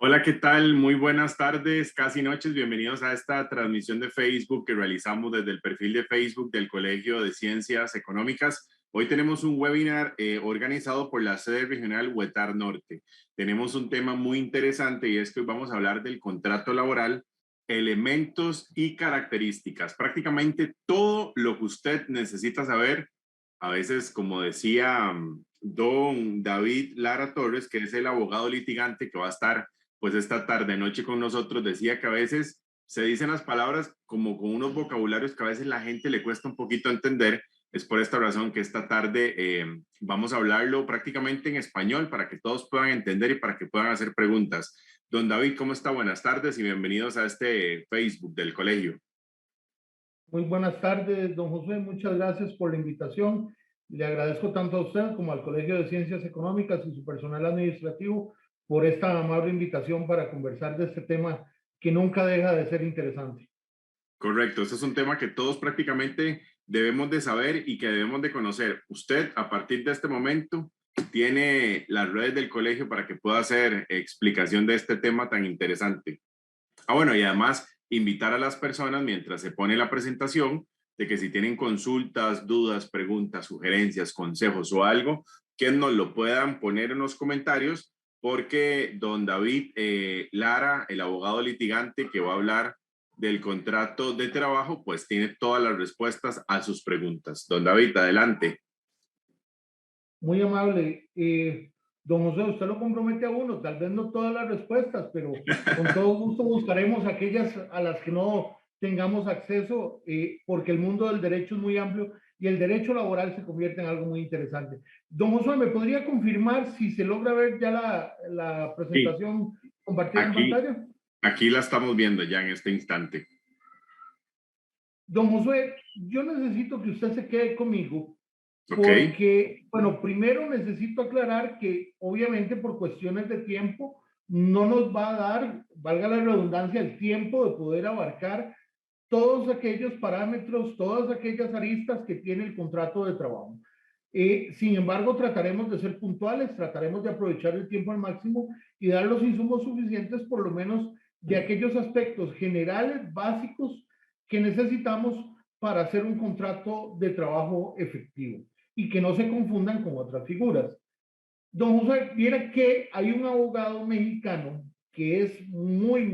Hola, ¿qué tal? Muy buenas tardes, casi noches. Bienvenidos a esta transmisión de Facebook que realizamos desde el perfil de Facebook del Colegio de Ciencias Económicas. Hoy tenemos un webinar organizado por la sede regional Huetar Norte. Tenemos un tema muy interesante y es que hoy vamos a hablar del contrato laboral, elementos y características. Prácticamente todo lo que usted necesita saber. A veces, como decía don David Lara Torres, que es el abogado litigante que va a estar pues esta tarde noche con nosotros, decía que a veces se dicen las palabras como con unos vocabularios que a veces la gente le cuesta un poquito entender. Es por esta razón que esta tarde vamos a hablarlo prácticamente en español para que todos puedan entender y para que puedan hacer preguntas. Don David, ¿cómo está? Buenas tardes y bienvenidos a este Facebook del colegio. Muy buenas tardes, don José. Muchas gracias por la invitación. Le agradezco tanto a usted como al Colegio de Ciencias Económicas y su personal administrativo por esta amable invitación para conversar de este tema que nunca deja de ser interesante. Correcto, ese es un tema que todos prácticamente debemos de saber y que debemos de conocer. Usted, a partir de este momento, tiene las redes del colegio para que pueda hacer explicación de este tema tan interesante. Bueno, y además invitar a las personas mientras se pone la presentación de que si tienen consultas, dudas, preguntas, sugerencias, consejos o algo, que nos lo puedan poner en los comentarios porque don David Lara, el abogado litigante que va a hablar del contrato de trabajo, pues tiene todas las respuestas a sus preguntas. Don David, adelante. Muy amable. Don José, usted lo compromete a uno, tal vez no todas las respuestas, pero con todo gusto buscaremos aquellas a las que no tengamos acceso, porque el mundo del derecho es muy amplio y el derecho laboral se convierte en algo muy interesante. Don José, ¿me podría confirmar si se logra ver ya la Sí, presentación compartida en aquí, pantalla? aquí la estamos viendo ya en este instante. Don Josué, yo necesito que usted se quede conmigo ¿Ok? porque, bueno, primero necesito aclarar que obviamente por cuestiones de tiempo no nos va a dar, valga la redundancia, el tiempo de poder abarcar todos aquellos parámetros, todas aquellas aristas que tiene el contrato de trabajo. Sin embargo, trataremos de ser puntuales, trataremos de aprovechar el tiempo al máximo y dar los insumos suficientes, por lo menos de aquellos aspectos generales, básicos, que necesitamos para hacer un contrato de trabajo efectivo y que no se confundan con otras figuras. Don José, viera que hay un abogado mexicano que es muy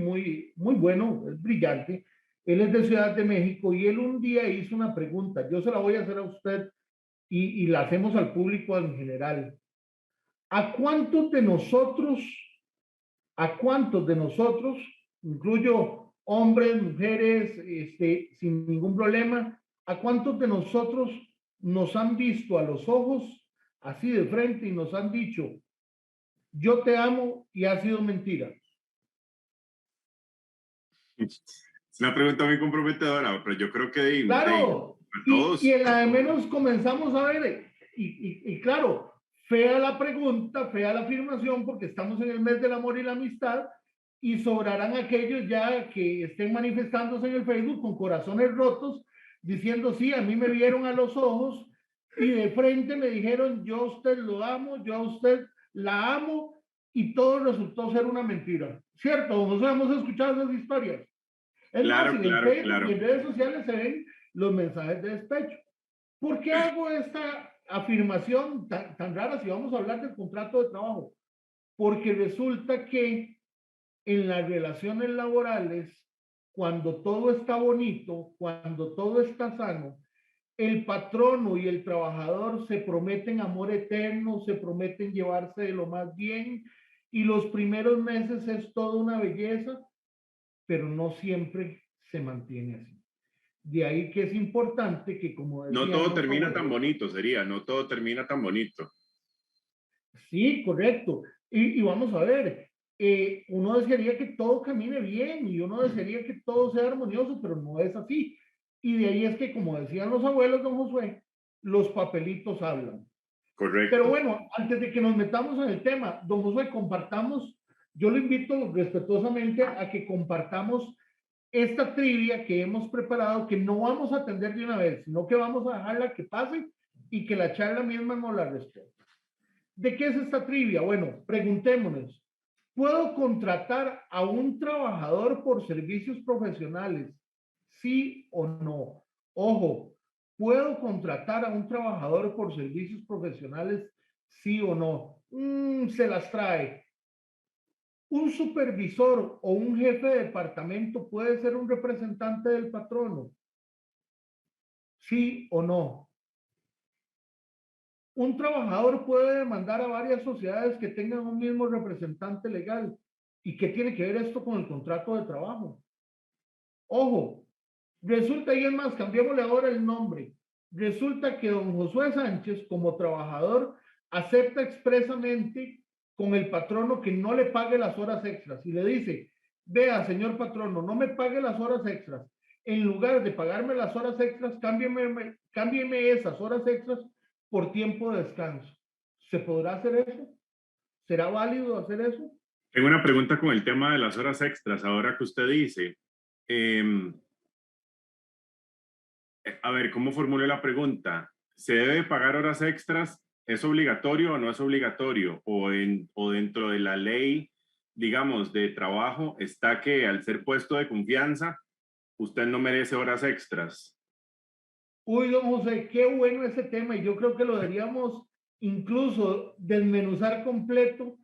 bueno, es brillante. Él es de Ciudad de México y él un día hizo una pregunta. Yo se la voy a hacer a usted y la hacemos al público en general. ¿A cuántos de nosotros, a cuántos de nosotros, incluyo hombres, mujeres, sin ningún problema, a cuántos de nosotros nos han visto a los ojos, así de frente, y nos han dicho, yo te amo y ha sido mentira? Es una pregunta muy comprometedora, pero yo creo que Claro, a y todos, en la de menos comenzamos a ver, y claro, fea la pregunta, fea la afirmación, porque estamos en el mes del amor y la amistad, y sobrarán aquellos ya que estén manifestándose en el Facebook con corazones rotos, diciendo, sí, a mí me vieron a los ojos y de frente me dijeron, yo a usted lo amo, yo a usted la amo, y todo resultó ser una mentira. ¿Cierto? Nosotros hemos escuchado esas historias. Es más, claro, en el claro, Facebook y claro. en redes sociales se ven los mensajes de despecho. ¿Por qué hago esta afirmación tan rara si vamos a hablar del contrato de trabajo? Porque resulta que en las relaciones laborales, cuando todo está bonito, cuando todo está sano, el patrono y el trabajador se prometen amor eterno, se prometen llevarse de lo más bien y los primeros meses es toda una belleza, pero no siempre se mantiene así. De ahí que es importante que, como No decían todo los termina tan abuelos, bonito, sería, no todo termina tan bonito. sí, correcto. Y vamos a ver, uno desearía que todo camine bien y uno desearía que todo sea armonioso, pero no es así. Y de ahí es que, como decían los abuelos, don Josué, los papelitos hablan. Pero Correcto. bueno, antes de que nos metamos en el tema, don Josué, compartamos, yo lo invito respetuosamente a que compartamos esta trivia que hemos preparado, que no vamos a atender de una vez, sino que vamos a dejarla que pase y que la charla misma nos la responda. ¿De qué es esta trivia? Bueno, preguntémonos, ¿Puedo contratar a un trabajador por servicios profesionales? ¿Sí o no? Ojo, ¿puedo contratar a un trabajador por servicios profesionales? ¿Sí o no? Se las trae. ¿Un supervisor o un jefe de departamento puede ser un representante del patrono? ¿Sí o no? Un trabajador puede demandar a varias sociedades que tengan un mismo representante legal. ¿Y qué tiene que ver esto con el contrato de trabajo? Ojo, resulta, y es más, cambiémosle ahora el nombre. Resulta que don Josué Sánchez, como trabajador, acepta expresamente con el patrono que no le pague las horas extras y le dice, vea, señor patrono, no me pague las horas extras. En lugar de pagarme las horas extras, cámbieme esas horas extras por tiempo de descanso. ¿Se podrá hacer eso? ¿Será válido hacer eso? Tengo una pregunta con el tema de las horas extras, ahora que usted dice. Eh, a ver, ¿cómo formulé la pregunta? ¿Se debe pagar horas extras? ¿Es obligatorio o no es obligatorio? ¿O dentro de la ley, digamos, de trabajo está que al ser puesto de confianza, usted no merece horas extras? Uy, don José, qué bueno ese tema y yo creo que lo deberíamos incluso desmenuzar completo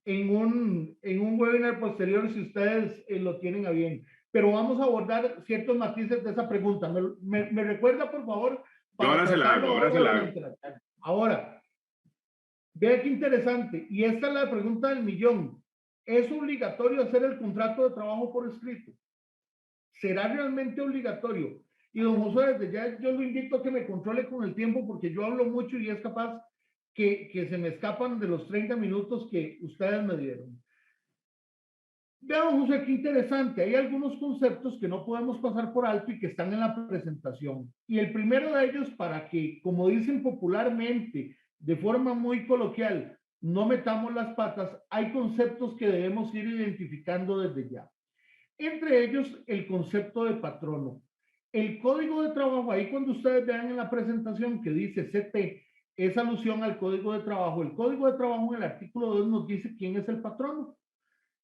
en un webinar posterior si ustedes lo tienen a bien. Pero vamos a abordar ciertos matices de esa pregunta. Me recuerda, por favor, Yo para ahora se la hago, tratarlo ahora se ahora la hago. durante la tarde. Ahora, vea qué interesante. Y esta es la pregunta del millón. ¿Es obligatorio hacer el contrato de trabajo por escrito? ¿Será realmente obligatorio? Y don José, desde ya yo lo invito a que me controle con el tiempo porque yo hablo mucho y es capaz que se me escapan de los 30 minutos que ustedes me dieron. Vean, don José, qué interesante. Hay algunos conceptos que no podemos pasar por alto y que están en la presentación. Y el primero de ellos, para que, como dicen popularmente, de forma muy coloquial, no metamos las patas, hay conceptos que debemos ir identificando desde ya. Entre ellos, el concepto de patrono. El código de trabajo, ahí cuando ustedes vean en la presentación que dice CT, es alusión al código de trabajo. El código de trabajo en el artículo 2 nos dice quién es el patrono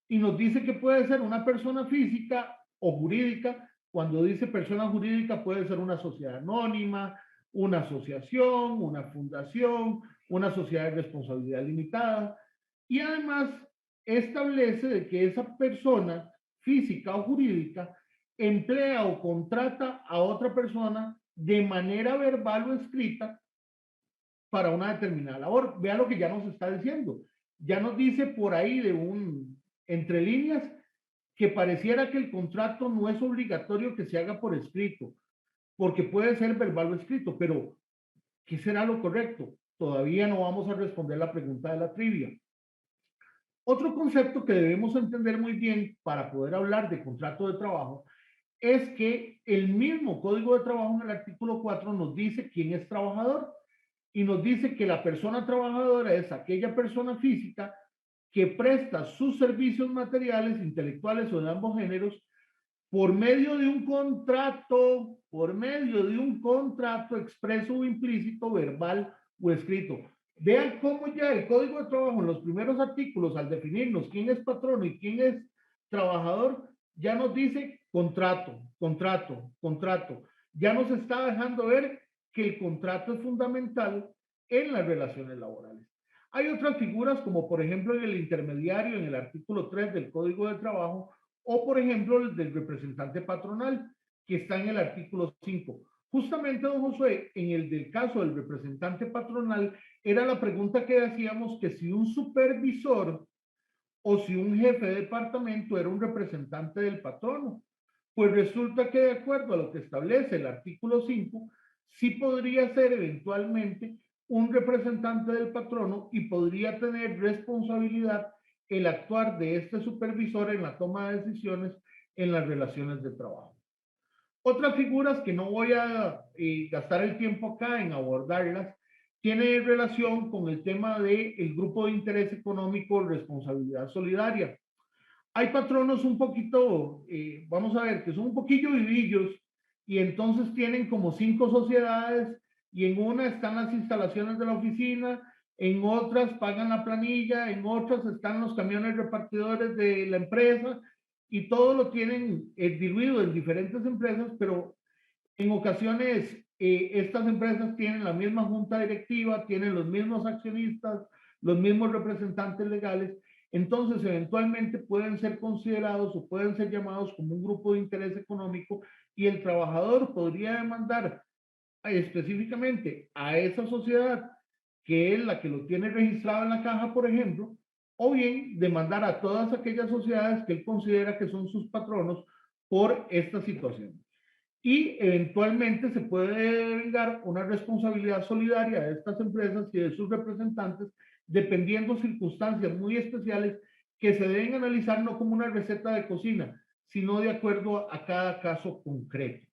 y nos dice que puede ser una persona física o jurídica. Cuando dice persona jurídica puede ser una sociedad anónima, una asociación, una fundación, una sociedad de responsabilidad limitada. Y además establece de que esa persona física o jurídica emplea o contrata a otra persona de manera verbal o escrita para una determinada labor. Vea lo que ya nos está diciendo. Ya nos dice por ahí entre líneas, que pareciera que el contrato no es obligatorio que se haga por escrito, porque puede ser verbal o escrito, pero ¿qué será lo correcto? Todavía no vamos a responder la pregunta de la trivia. Otro concepto que debemos entender muy bien para poder hablar de contrato de trabajo es que el mismo Código de Trabajo en el artículo 4 nos dice quién es trabajador y nos dice que la persona trabajadora es aquella persona física que presta sus servicios materiales, intelectuales o de ambos géneros por medio de un contrato expreso o implícito, verbal o escrito. Vean cómo ya el Código de Trabajo en los primeros artículos, al definirnos quién es patrono y quién es trabajador, ya nos dice contrato, contrato, contrato. Ya nos está dejando ver que el contrato es fundamental en las relaciones laborales. Hay otras figuras como por ejemplo en el intermediario, en el artículo 3 del Código de Trabajo, o por ejemplo el del representante patronal, que está en el artículo 5. Justamente, don Josué, en el del caso del representante patronal, era la pregunta que hacíamos que si un supervisor o si un jefe de departamento era un representante del patrono. Pues resulta que de acuerdo a lo que establece el artículo 5, sí podría ser eventualmente un representante del patrono y podría tener responsabilidad el actuar de este supervisor en la toma de decisiones en las relaciones de trabajo. Otras figuras que no voy a gastar el tiempo acá en abordarlas, tiene relación con el tema del grupo de interés económico responsabilidad solidaria. Hay patronos un poquito, vamos a ver, que son un poquillo vivillos y entonces tienen como 5 sociedades y en una están las instalaciones de la oficina en otras pagan la planilla, en otras están los camiones repartidores de la empresa y todo lo tienen diluido en diferentes empresas, pero en ocasiones estas empresas tienen la misma junta directiva, tienen los mismos accionistas, los mismos representantes legales, entonces eventualmente pueden ser considerados o pueden ser llamados como un grupo de interés económico y el trabajador podría demandar específicamente a esa sociedad que es la que lo tiene registrado en la caja, por ejemplo, o bien demandar a todas aquellas sociedades que él considera que son sus patronos por esta situación. Y eventualmente se puede vengar una responsabilidad solidaria de estas empresas y de sus representantes, dependiendo circunstancias muy especiales que se deben analizar no como una receta de cocina, sino de acuerdo a cada caso concreto.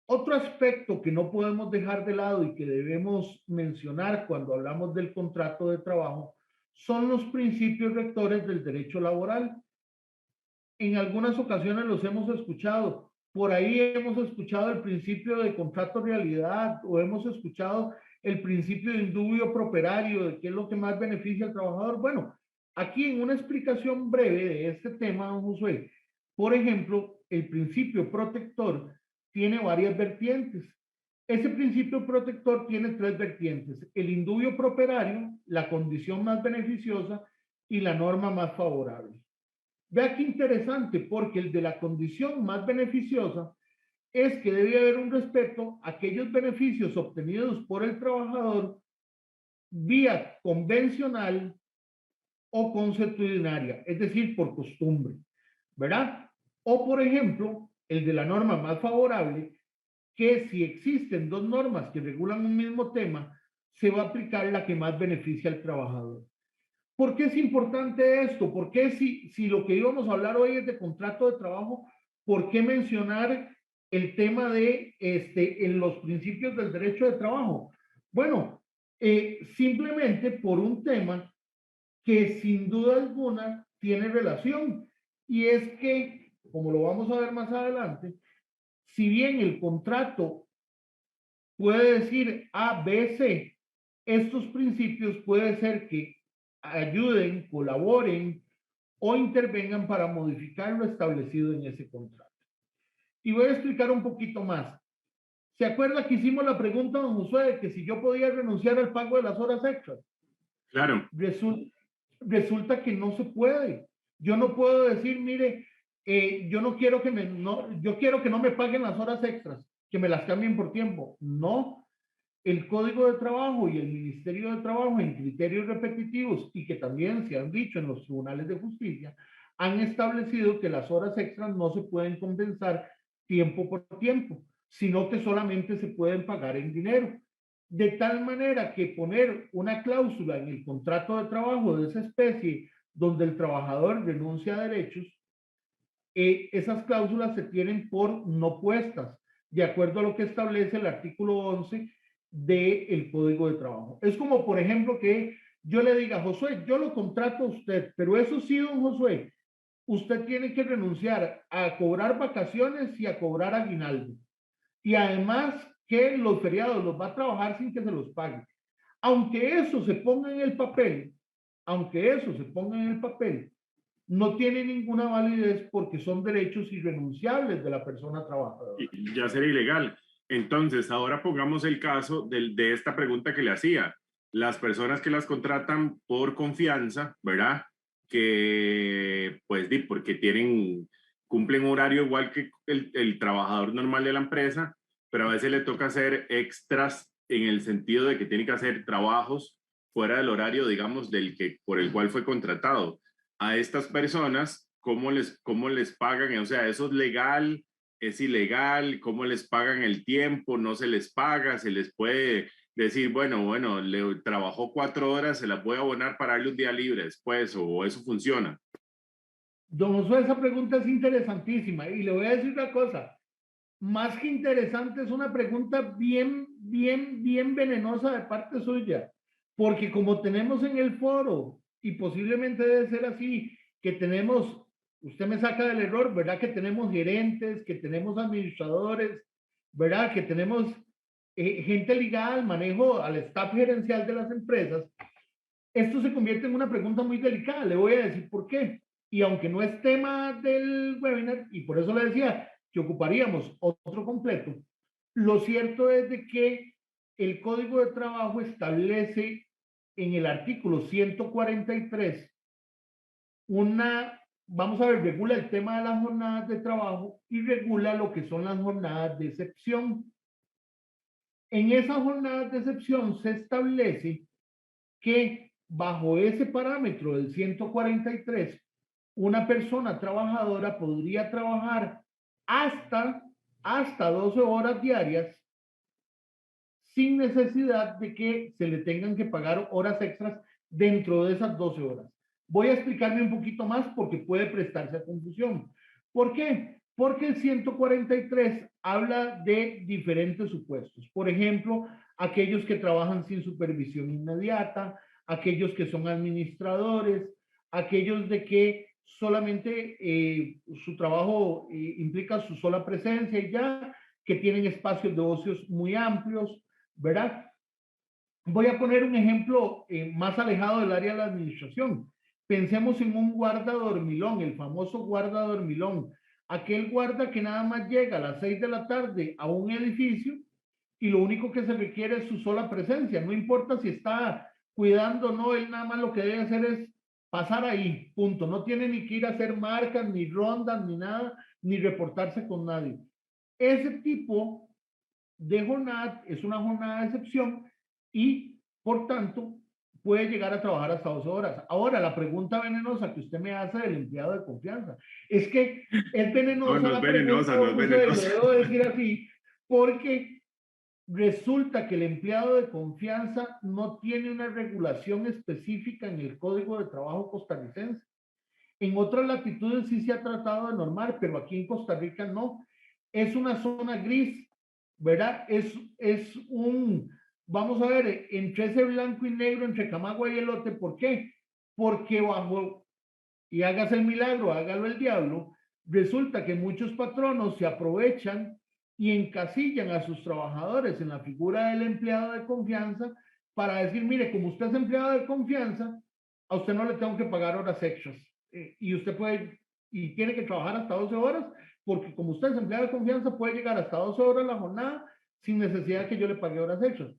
Otro aspecto que no podemos dejar de lado y que debemos mencionar cuando hablamos del contrato de trabajo son los principios rectores del derecho laboral. En algunas ocasiones los hemos escuchado. Por ahí hemos escuchado el principio de contrato realidad o hemos escuchado el principio de indubio properario, de qué es lo que más beneficia al trabajador. Bueno, aquí en una explicación breve de este tema, don Josué, por ejemplo, el principio protector tiene varias vertientes. Ese principio protector tiene tres vertientes: el indubio properario, la condición más beneficiosa y la norma más favorable. Vea qué interesante, porque el de la condición más beneficiosa es que debe haber un respeto a aquellos beneficios obtenidos por el trabajador vía convencional o consuetudinaria, es decir, por costumbre, ¿verdad? O, por ejemplo, el de la norma más favorable, que si existen dos normas que regulan un mismo tema, se va a aplicar la que más beneficia al trabajador. ¿Por qué es importante esto? ¿Por qué si lo que íbamos a hablar hoy es de contrato de trabajo, por qué mencionar el tema de en los principios del derecho de trabajo? Bueno, simplemente por un tema que sin duda alguna tiene relación, y es que, como lo vamos a ver más adelante, si bien el contrato puede decir A, B, C, estos principios puede ser que ayuden, colaboren o intervengan para modificar lo establecido en ese contrato. Y voy a explicar un poquito más. ¿Se acuerda que hicimos la pregunta, don Josué, de que si yo podía renunciar al pago de las horas extras? Claro. Resulta que no se puede. Yo no puedo decir, mire, yo no quiero que yo quiero que no me paguen las horas extras, que me las cambien por tiempo. No, el Código de Trabajo y el Ministerio de Trabajo en criterios repetitivos y que también se han dicho en los tribunales de justicia, han establecido que las horas extras no se pueden compensar tiempo por tiempo, sino que solamente se pueden pagar en dinero. De tal manera que poner una cláusula en el contrato de trabajo de esa especie donde el trabajador renuncia a derechos, esas cláusulas se tienen por no puestas, de acuerdo a lo que establece el artículo 11 del Código de Trabajo. Es como, por ejemplo, que yo le diga, Josué, yo lo contrato a usted, pero eso sí, don Josué, usted tiene que renunciar a cobrar vacaciones y a cobrar aguinaldo. Y además que los feriados los va a trabajar sin que se los pague. Aunque eso se ponga en el papel, aunque eso se ponga en el papel, no tiene ninguna validez porque son derechos irrenunciables de la persona trabajadora. Y ya sería ilegal. Entonces, ahora pongamos el caso de esta pregunta que le hacía. Las personas que las contratan por confianza, ¿verdad? Que, pues, porque cumplen horario igual que el trabajador normal de la empresa, pero a veces le toca hacer extras en el sentido de que tiene que hacer trabajos fuera del horario, digamos, por el cual fue contratado. A estas personas, cómo les pagan? O sea, ¿eso es legal? ¿Es ilegal? ¿Cómo les pagan el tiempo? ¿No se les paga? ¿Se les puede decir, bueno, le trabajó 4 horas, se las voy a abonar para darle un día libre después? ¿O eso funciona? Don Josué, esa pregunta es interesantísima y le voy a decir una cosa, más que interesante, es una pregunta bien venenosa de parte suya, porque como tenemos en el foro, y posiblemente debe ser así, que tenemos, usted me saca del error, ¿verdad? Que tenemos gerentes, que tenemos administradores, ¿verdad? Que tenemos gente ligada al manejo, al staff gerencial de las empresas, esto se convierte en una pregunta muy delicada. Le voy a decir por qué. Y aunque no es tema del webinar, y por eso le decía que ocuparíamos otro completo, lo cierto es de que el Código de Trabajo establece en el artículo 143 vamos a ver, regula el tema de las jornadas de trabajo y regula lo que son las jornadas de excepción. En esas jornadas de excepción se establece que bajo ese parámetro del 143, una persona trabajadora podría trabajar hasta, hasta 12 horas diarias sin necesidad de que se le tengan que pagar horas extras dentro de esas 12 horas. Voy a explicarme un poquito más porque puede prestarse a confusión. ¿Por qué? Porque el 143 habla de diferentes supuestos. Por ejemplo, aquellos que trabajan sin supervisión inmediata, aquellos que son administradores, aquellos de que solamente su trabajo implica su sola presencia y ya, que tienen espacios de ocios muy amplios, ¿verdad? Voy a poner un ejemplo más alejado del área de la administración. Pensemos en un guarda dormilón, el famoso guarda dormilón, aquel guarda que nada más llega a las 6 de la tarde a un edificio y lo único que se requiere es su sola presencia, no importa si está cuidando o no, él nada más lo que debe hacer es pasar ahí, punto. No tiene ni que ir a hacer marcas, ni rondas, ni nada, ni reportarse con nadie. Ese tipo de jornada es una jornada de excepción y, por tanto, puede llegar a trabajar hasta 12 horas. Ahora, la pregunta venenosa que usted me hace del empleado de confianza es que es No, venenosa no es la pregunta, venenosa, no es don José, lo venenosa. debo decir así, porque resulta que el empleado de confianza no tiene una regulación específica en el Código de Trabajo costarricense. En otras latitudes sí se ha tratado de normar, pero aquí en Costa Rica no. Es una zona gris, ¿verdad? Es vamos a ver, entre ese blanco y negro, entre Camagua y elote, ¿por qué? Porque bajo, y hágase el milagro, hágalo el diablo, resulta que muchos patronos se aprovechan y encasillan a sus trabajadores en la figura del empleado de confianza para decir, mire, como usted es empleado de confianza, a usted no le tengo que pagar horas extras. Y usted puede, y tiene que trabajar hasta 12 horas, porque como usted es empleado de confianza, puede llegar hasta 12 horas la jornada sin necesidad de que yo le pague horas extras.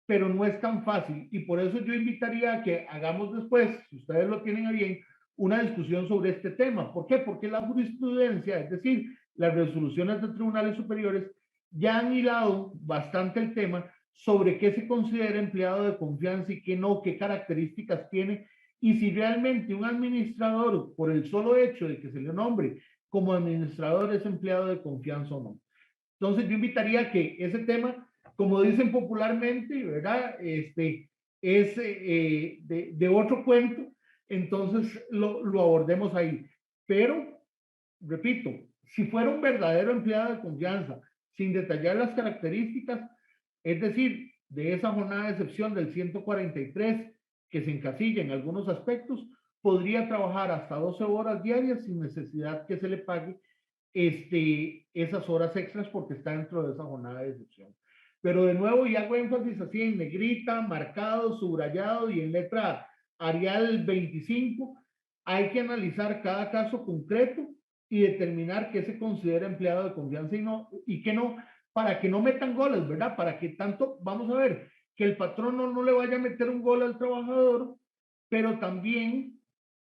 Pero no es tan fácil, y por eso yo invitaría a que hagamos después, si ustedes lo tienen a bien, una discusión sobre este tema. ¿Por qué? Porque la jurisprudencia, es decir, las resoluciones de tribunales superiores, ya han hilado bastante el tema sobre qué se considera empleado de confianza y qué no, qué características tiene, y si realmente un administrador, por el solo hecho de que se le nombre como administrador, es empleado de confianza o no. Entonces yo invitaría a que ese tema, como dicen popularmente, ¿verdad? Es de otro cuento, entonces lo abordemos ahí. Pero, repito, si fuera un verdadero empleado de confianza, sin detallar las características, es decir, de esa jornada de excepción del 143, que se encasilla en algunos aspectos, podría trabajar hasta 12 horas diarias sin necesidad que se le pague esas horas extras porque está dentro de esa jornada de excepción. Pero de nuevo, y hago énfasis así en negrita, marcado, subrayado y en letra Arial 25, hay que analizar cada caso concreto y determinar qué se considera empleado de confianza y qué no, para que no metan goles, ¿verdad? Para que tanto, vamos a ver, que el patrón no le vaya a meter un gol al trabajador, pero también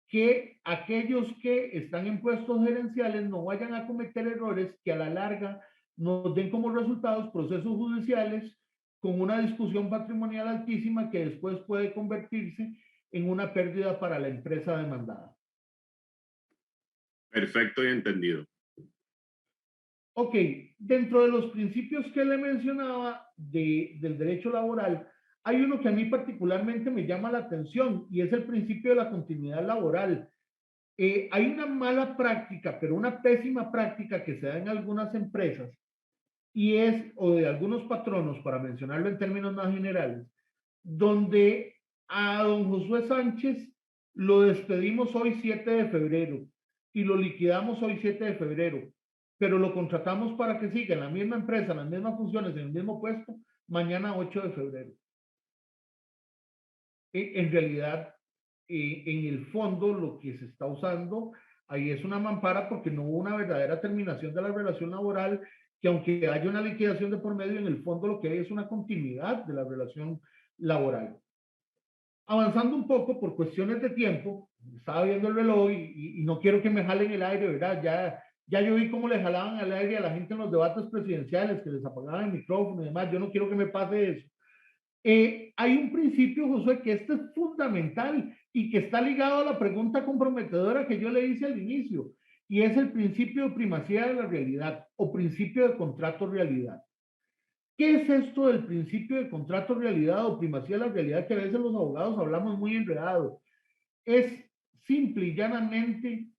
que aquellos que están en puestos gerenciales no vayan a cometer errores que a la larga nos den como resultados procesos judiciales con una discusión patrimonial altísima que después puede convertirse en una pérdida para la empresa demandada. Perfecto y entendido. Ok, dentro de los principios que le mencionaba del derecho laboral, hay uno que a mí particularmente me llama la atención y es el principio de la continuidad laboral. Hay una mala práctica, pero una pésima práctica que se da en algunas empresas y es, o de algunos patronos, para mencionarlo en términos más generales, donde a don Josué Sánchez lo despedimos hoy 7 de febrero y lo liquidamos hoy 7 de febrero, pero lo contratamos para que siga en la misma empresa, en las mismas funciones, en el mismo puesto mañana 8 de febrero. En realidad, en el fondo, lo que se está usando ahí es una mampara porque no hubo una verdadera terminación de la relación laboral, que aunque haya una liquidación de por medio, en el fondo lo que hay es una continuidad de la relación laboral. Avanzando un poco por cuestiones de tiempo, estaba viendo el reloj y no quiero que me jalen el aire, ¿verdad? Ya yo vi cómo le jalaban el aire a la gente en los debates presidenciales, que les apagaban el micrófono y demás. Yo no quiero que me pase eso. Hay un principio, Josué, que este es fundamental y que está ligado a la pregunta comprometedora que yo le hice al inicio, y es el principio de primacía de la realidad o principio de contrato realidad. ¿Qué es esto del principio de contrato realidad o primacía de la realidad que a veces los abogados hablamos muy enredado? Es simple y llanamente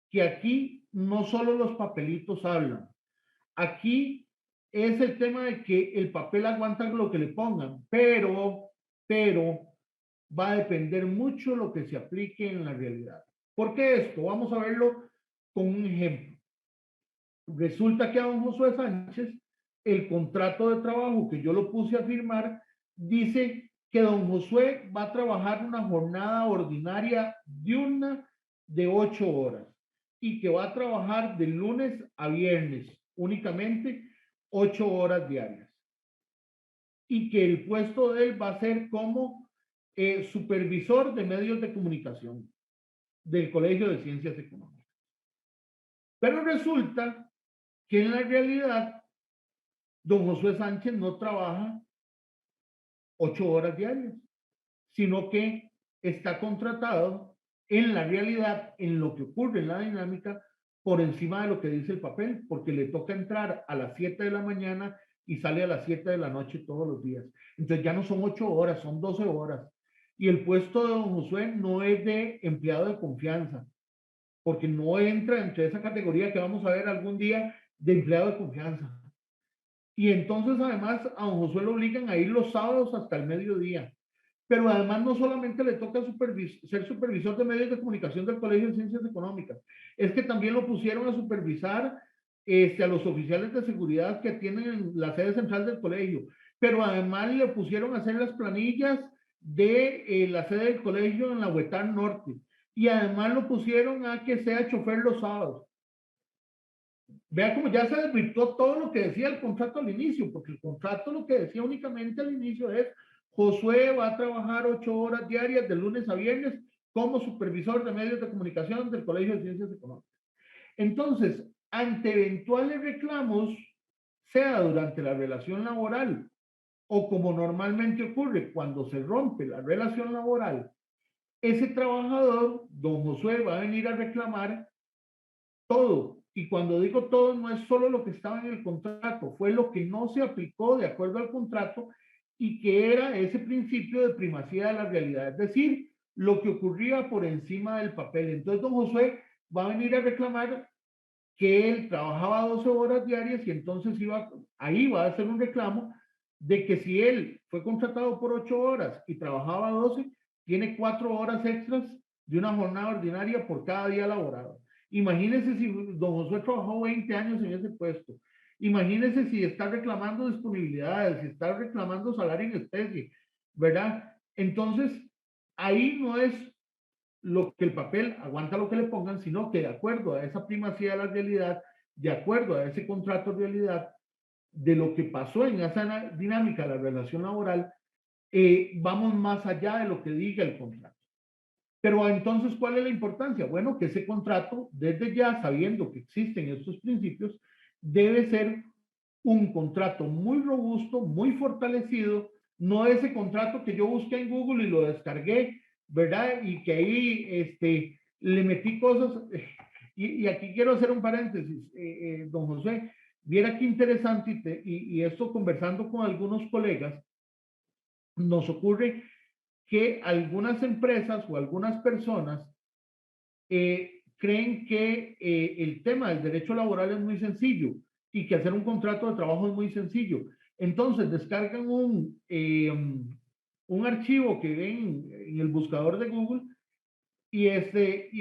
que aquí no solo los papelitos hablan, aquí es el tema de que el papel aguanta lo que le pongan, pero va a depender mucho lo que se aplique en la realidad. ¿Por qué esto? Vamos a verlo con un ejemplo. Resulta que a don Josué Sánchez, el contrato de trabajo que yo lo puse a firmar, dice que don Josué va a trabajar una jornada ordinaria diurna de 8 horas y que va a trabajar de lunes a viernes únicamente 8 horas diarias. Y que el puesto de él va a ser como supervisor de medios de comunicación del Colegio de Ciencias Económicas. Pero resulta que en la realidad don Josué Sánchez no trabaja 8 horas diarias, sino que está contratado en la realidad, en lo que ocurre en la dinámica, por encima de lo que dice el papel, porque le toca entrar a las 7 de la mañana y sale a las 7 de la noche todos los días. Entonces ya no son 8 horas, son 12 horas. Y el puesto de don Josué no es de empleado de confianza, porque no entra entre esa categoría que vamos a ver algún día de empleado de confianza. Y entonces además a don Josué lo obligan a ir los sábados hasta el mediodía. Pero además no solamente le toca ser supervisor de medios de comunicación del Colegio de Ciencias Económicas, es que también lo pusieron a supervisar a los oficiales de seguridad que tienen en la sede central del colegio. Pero además le pusieron a hacer las planillas de la sede del colegio en la Huetán Norte. Y además lo pusieron a que sea chofer los sábados. Vea como ya se desvirtuó todo lo que decía el contrato al inicio, porque el contrato lo que decía únicamente al inicio es: Josué va a trabajar 8 horas diarias de lunes a viernes como supervisor de medios de comunicación del Colegio de Ciencias Económicas. Entonces, ante eventuales reclamos, sea durante la relación laboral o como normalmente ocurre cuando se rompe la relación laboral, ese trabajador, don Josué, va a venir a reclamar todo. Y cuando digo todo, no es solo lo que estaba en el contrato, fue lo que no se aplicó de acuerdo al contrato y que era ese principio de primacía de la realidad, es decir, lo que ocurría por encima del papel. Entonces, don Josué va a venir a reclamar que él trabajaba 12 horas diarias y entonces ahí va a hacer un reclamo de que si él fue contratado por 8 horas y trabajaba 12, tiene 4 horas extras de una jornada ordinaria por cada día laborado. Imagínese si don Josué trabajó 20 años en ese puesto. Imagínese si está reclamando disponibilidades, si está reclamando salario en especie, ¿verdad? Entonces, ahí no es lo que el papel aguanta lo que le pongan, sino que de acuerdo a esa primacía de la realidad, de acuerdo a ese contrato de realidad, de lo que pasó en esa dinámica de la relación laboral, vamos más allá de lo que diga el contrato. Pero entonces, ¿cuál es la importancia? Bueno, que ese contrato, desde ya sabiendo que existen estos principios, debe ser un contrato muy robusto, muy fortalecido, no ese contrato que yo busqué en Google y lo descargué, ¿verdad? Y que ahí le metí cosas. Y aquí quiero hacer un paréntesis, don José, viera qué interesante, y esto conversando con algunos colegas, nos ocurre que algunas empresas o algunas personas creen que el tema del derecho laboral es muy sencillo y que hacer un contrato de trabajo es muy sencillo. Entonces descargan un archivo que ven en el buscador de Google y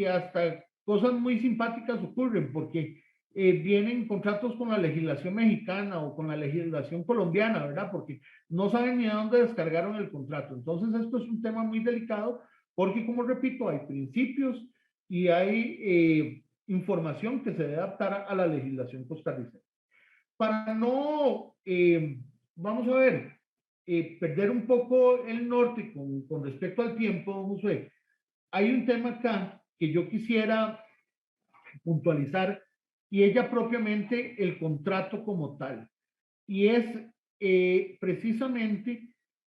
hasta cosas muy simpáticas ocurren porque vienen contratos con la legislación mexicana o con la legislación colombiana, ¿verdad? Porque no saben ni a dónde descargaron el contrato. Entonces, esto es un tema muy delicado porque, como repito, hay principios y hay información que se debe adaptar a la legislación costarricense. Para no, vamos a ver, perder un poco el norte con respecto al tiempo, José, hay un tema acá que yo quisiera puntualizar y ella propiamente el contrato como tal. Y es precisamente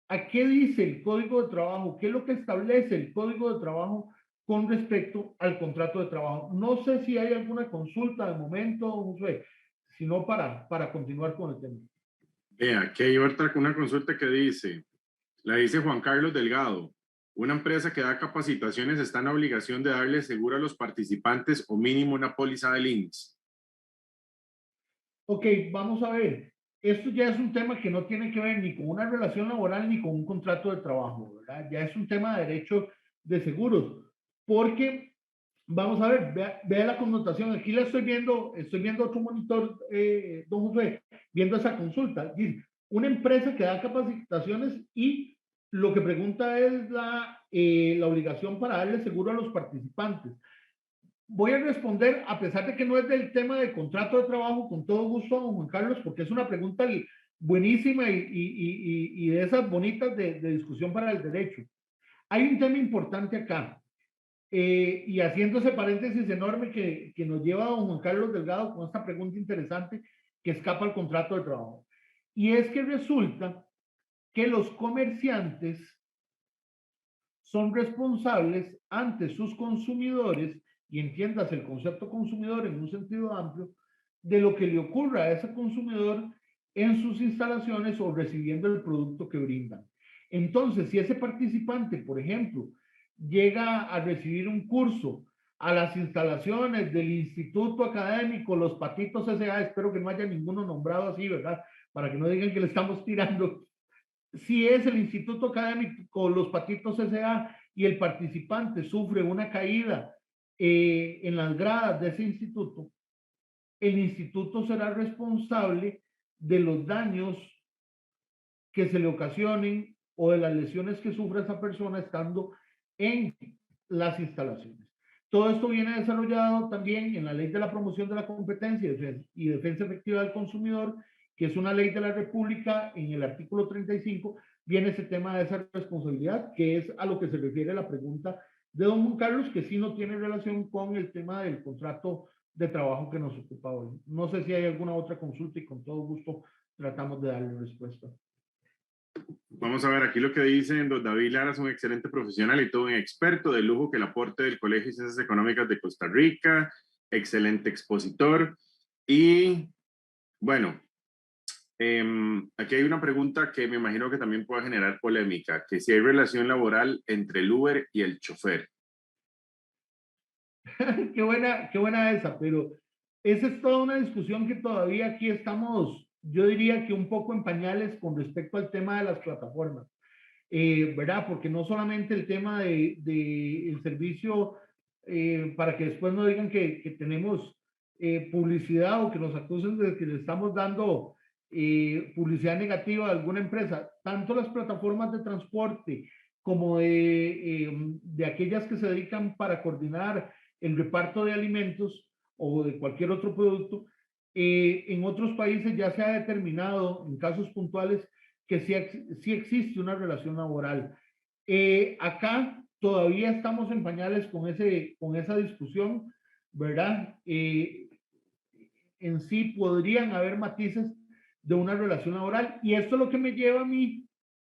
a qué dice el Código de Trabajo, qué es lo que establece el Código de Trabajo con respecto al contrato de trabajo. No sé si hay alguna consulta de momento, José, sino para continuar con el tema. Vea, aquí hay una consulta que dice, la dice Juan Carlos Delgado. Una empresa que da capacitaciones está en la obligación de darle seguro a los participantes o mínimo una póliza del INSS. Ok, vamos a ver. Esto ya es un tema que no tiene que ver ni con una relación laboral ni con un contrato de trabajo, ¿verdad? Ya es un tema de derecho de seguros, porque vamos a ver, vea la connotación. Aquí la estoy viendo otro monitor, don José, viendo esa consulta. Dice, una empresa que da capacitaciones y lo que pregunta es la obligación para darle seguro a los participantes. Voy a responder, a pesar de que no es del tema de contrato de trabajo, con todo gusto, don Juan Carlos, porque es una pregunta buenísima y de esas bonitas de discusión para el derecho. Hay un tema importante acá, y haciendo ese paréntesis enorme que nos lleva a don Juan Carlos Delgado con esta pregunta interesante que escapa al contrato de trabajo. Y es que resulta que los comerciantes son responsables ante sus consumidores, y entiendas el concepto consumidor en un sentido amplio, de lo que le ocurra a ese consumidor en sus instalaciones o recibiendo el producto que brindan. Entonces, si ese participante, por ejemplo, llega a recibir un curso a las instalaciones del Instituto Académico Los Patitos S.A., espero que no haya ninguno nombrado así, ¿verdad? Para que no digan que le estamos tirando. Si es el Instituto Académico Los Patitos S.A. y el participante sufre una caída en las gradas de ese instituto, el instituto será responsable de los daños que se le ocasionen o de las lesiones que sufra esa persona estando en las instalaciones. Todo esto viene desarrollado también en la Ley de la Promoción de la Competencia y Defensa Efectiva del Consumidor, que es una ley de la República. En el artículo 35 viene ese tema de esa responsabilidad, que es a lo que se refiere la pregunta de don Juan Carlos, que sí no tiene relación con el tema del contrato de trabajo que nos ocupa hoy. No sé si hay alguna otra consulta y con todo gusto tratamos de darle respuesta. Vamos a ver aquí lo que dicen. Don David Lara es un excelente profesional y todo un experto de lujo que el aporte del Colegio de Ciencias Económicas de Costa Rica, excelente expositor. Y bueno, aquí hay una pregunta que me imagino que también puede generar polémica, que si hay relación laboral entre el Uber y el chofer. Qué buena esa, pero esa es toda una discusión que todavía aquí estamos, yo diría que un poco en pañales con respecto al tema de las plataformas, ¿verdad? Porque no solamente el tema de el servicio, para que después no digan que tenemos publicidad o que nos acusen de que le estamos dando publicidad negativa a alguna empresa, tanto las plataformas de transporte como de aquellas que se dedican para coordinar el reparto de alimentos o de cualquier otro producto, en otros países ya se ha determinado en casos puntuales que sí existe una relación laboral. Acá todavía estamos en pañales con esa discusión, ¿verdad? En sí podrían haber matices de una relación laboral, y esto es lo que me lleva a mí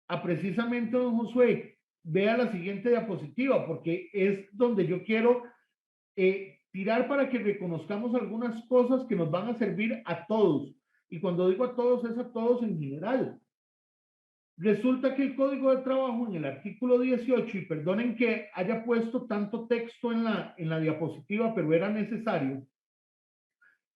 a precisamente, don Josué, vea la siguiente diapositiva, porque es donde yo quiero tirar para que reconozcamos algunas cosas que nos van a servir a todos. Y cuando digo a todos, es a todos en general. Resulta que el Código de Trabajo en el artículo 18, y perdonen que haya puesto tanto texto en la diapositiva, pero era necesario.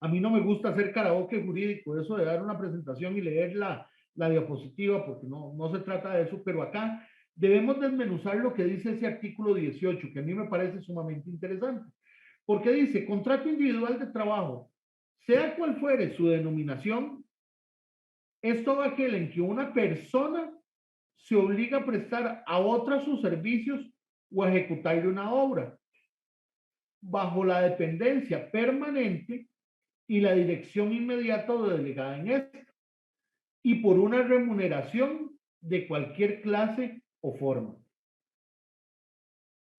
A mí no me gusta hacer karaoke jurídico, eso de dar una presentación y leer la diapositiva, porque no se trata de eso, pero acá debemos desmenuzar lo que dice ese artículo 18, que a mí me parece sumamente interesante. Porque dice, contrato individual de trabajo Sea cual fuere su denominación, es todo aquel en que una persona se obliga a prestar a otra sus servicios o a ejecutarle una obra, bajo la dependencia permanente y la dirección inmediata o delegada en esta, y por una remuneración de cualquier clase o forma.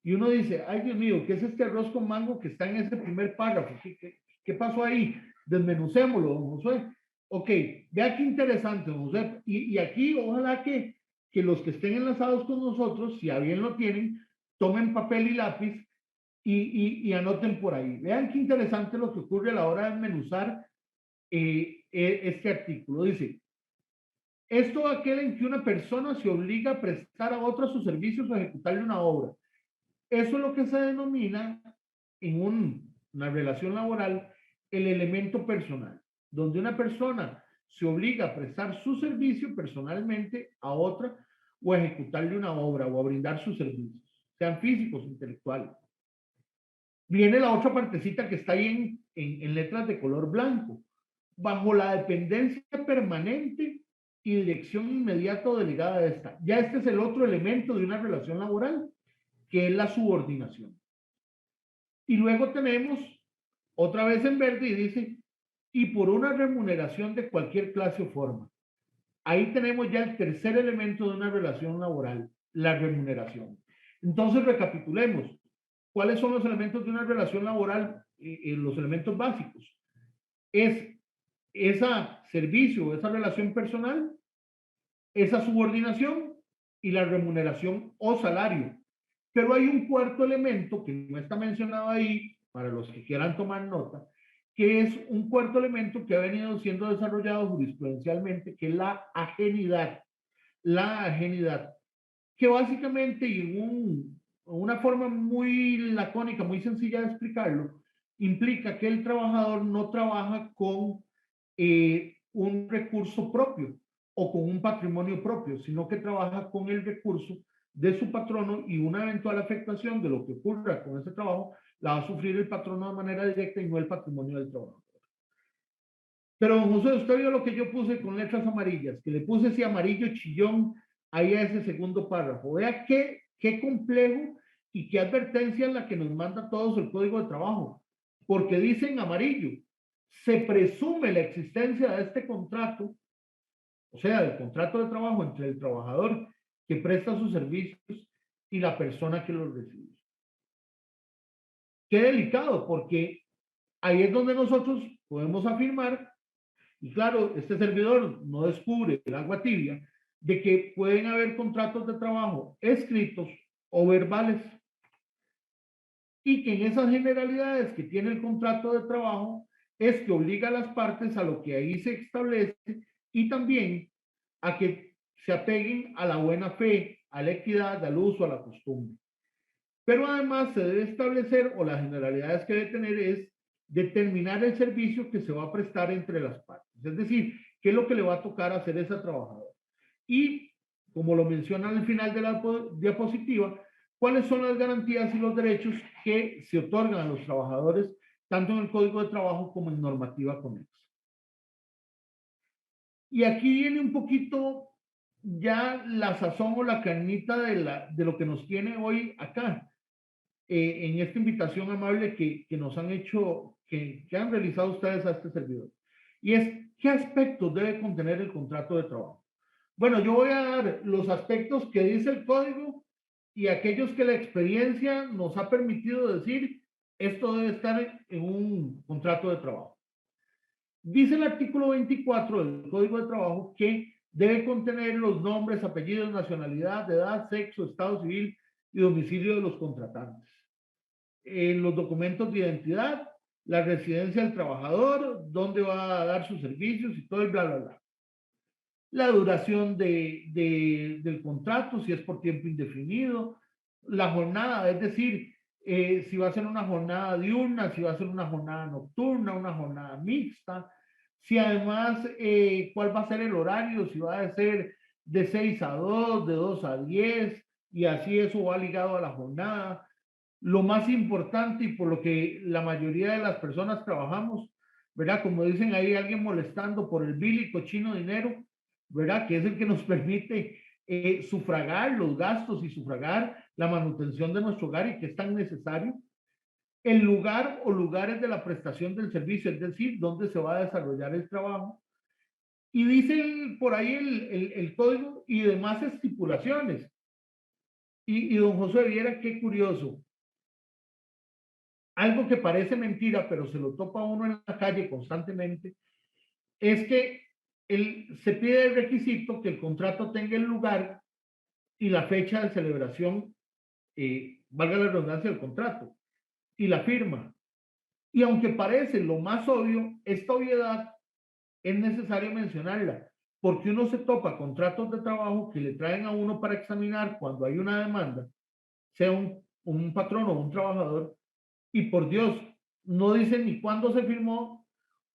Y uno dice, ay Dios mío, ¿qué es este arroz con mango que está en ese primer párrafo? ¿Qué pasó ahí? Desmenucémoslo, don Josué. Ok, vea qué interesante, don Josué. Y aquí ojalá que los que estén enlazados con nosotros, si a bien lo tienen, tomen papel y lápiz y anoten por ahí. Vean qué interesante lo que ocurre a la hora de desmenuzar este artículo. Dice, es todo aquel en que una persona se obliga a prestar a otra sus servicios o a ejecutarle una obra. Eso es lo que se denomina en una relación laboral el elemento personal, donde una persona se obliga a prestar su servicio personalmente a otra o a ejecutarle una obra o a brindar sus servicios, sean físicos, intelectuales. Viene la otra partecita que está ahí en letras de color blanco, bajo la dependencia permanente y dirección inmediata o delegada de esta. Ya este es el otro elemento de una relación laboral, que es la subordinación. Y luego tenemos otra vez en verde y dice, y por una remuneración de cualquier clase o forma. Ahí tenemos ya el tercer elemento de una relación laboral, la remuneración. Entonces recapitulemos. ¿Cuáles son los elementos de una relación laboral? Los elementos básicos. Es ese servicio, esa relación personal, esa subordinación y la remuneración o salario. Pero hay un cuarto elemento que no está mencionado ahí, para los que quieran tomar nota, que es un cuarto elemento que ha venido siendo desarrollado jurisprudencialmente, que es la ajenidad. La ajenidad, que básicamente, y en una forma muy lacónica, muy sencilla de explicarlo, implica que el trabajador no trabaja con un recurso propio o con un patrimonio propio, sino que trabaja con el recurso de su patrono, y una eventual afectación de lo que ocurra con ese trabajo la va a sufrir el patrono de manera directa y no el patrimonio del trabajador. Pero, don José, usted vio lo que yo puse con letras amarillas, que le puse ese amarillo chillón ahí a ese segundo párrafo. Vea qué complejo y qué advertencia es la que nos manda a todos el Código de Trabajo, porque dice en amarillo, se presume la existencia de este contrato, o sea, del contrato de trabajo entre el trabajador que presta sus servicios y la persona que los recibe. Qué delicado, porque ahí es donde nosotros podemos afirmar, y claro, este servidor no descubre el agua tibia, de que pueden haber contratos de trabajo escritos o verbales, y que en esas generalidades que tiene el contrato de trabajo es que obliga a las partes a lo que ahí se establece, y también a que se apeguen a la buena fe, a la equidad, al uso, a la costumbre. Pero además se debe establecer, o las generalidades que debe tener es determinar el servicio que se va a prestar entre las partes. Es decir, qué es lo que le va a tocar hacer esa trabajadora. Y, como lo menciona al final de la diapositiva, cuáles son las garantías y los derechos que se otorgan a los trabajadores, tanto en el Código de Trabajo como en normativa conexa. Y aquí viene un poquito ya la sazón o la carnita de lo que nos tiene hoy acá, en esta invitación amable que nos han hecho, que han realizado ustedes a este servidor. Y es, ¿qué aspectos debe contener el contrato de trabajo? Bueno, yo voy a dar los aspectos que dice el código y aquellos que la experiencia nos ha permitido decir, esto debe estar en un contrato de trabajo. Dice el artículo 24 del Código de Trabajo que debe contener los nombres, apellidos, nacionalidad, edad, sexo, estado civil y domicilio de los contratantes. Los documentos de identidad, la residencia del trabajador, dónde va a dar sus servicios y todo el bla, bla, bla. La duración del contrato, si es por tiempo indefinido, la jornada, es decir, si va a ser una jornada diurna, si va a ser una jornada nocturna, una jornada mixta, si además cuál va a ser el horario, si va a ser de 6 a 2, de 2 a 10, y así eso va ligado a la jornada. Lo más importante, y por lo que la mayoría de las personas trabajamos, ¿verdad? Como dicen ahí, alguien molestando por el vil y cochino dinero, ¿verdad? Que es el que nos permite sufragar los gastos y sufragar la manutención de nuestro hogar y que es tan necesario. El lugar o lugares de la prestación del servicio, es decir, dónde se va a desarrollar el trabajo. Y dice por ahí el código y demás estipulaciones. Y don José Viera, qué curioso. Algo que parece mentira, pero se lo topa uno en la calle constantemente, es que se pide el requisito que el contrato tenga el lugar y la fecha de celebración, valga la redundancia del contrato, y la firma. Y aunque parece lo más obvio, esta obviedad es necesario mencionarla, porque uno se topa contratos de trabajo que le traen a uno para examinar cuando hay una demanda, sea un patrón o un trabajador, y por Dios, no dicen ni cuándo se firmó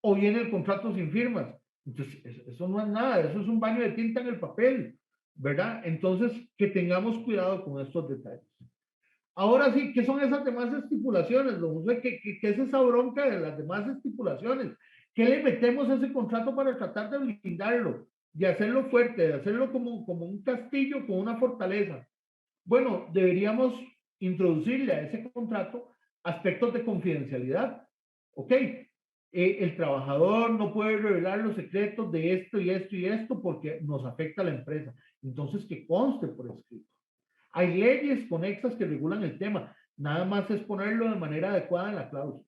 o viene el contrato sin firmas. Entonces, eso no es nada, eso es un baño de tinta en el papel, ¿verdad? Entonces, que tengamos cuidado con estos detalles. Ahora sí, ¿qué son esas demás estipulaciones, don José? ¿Qué es esa bronca de las demás estipulaciones? ¿Qué le metemos a ese contrato para tratar de blindarlo, de hacerlo fuerte, de hacerlo como un castillo con una fortaleza? Bueno, deberíamos introducirle a ese contrato aspectos de confidencialidad. ¿Ok? El trabajador no puede revelar los secretos de esto y esto y esto porque nos afecta a la empresa. Entonces, que conste por escrito. Hay leyes conexas que regulan el tema. Nada más es ponerlo de manera adecuada en la cláusula.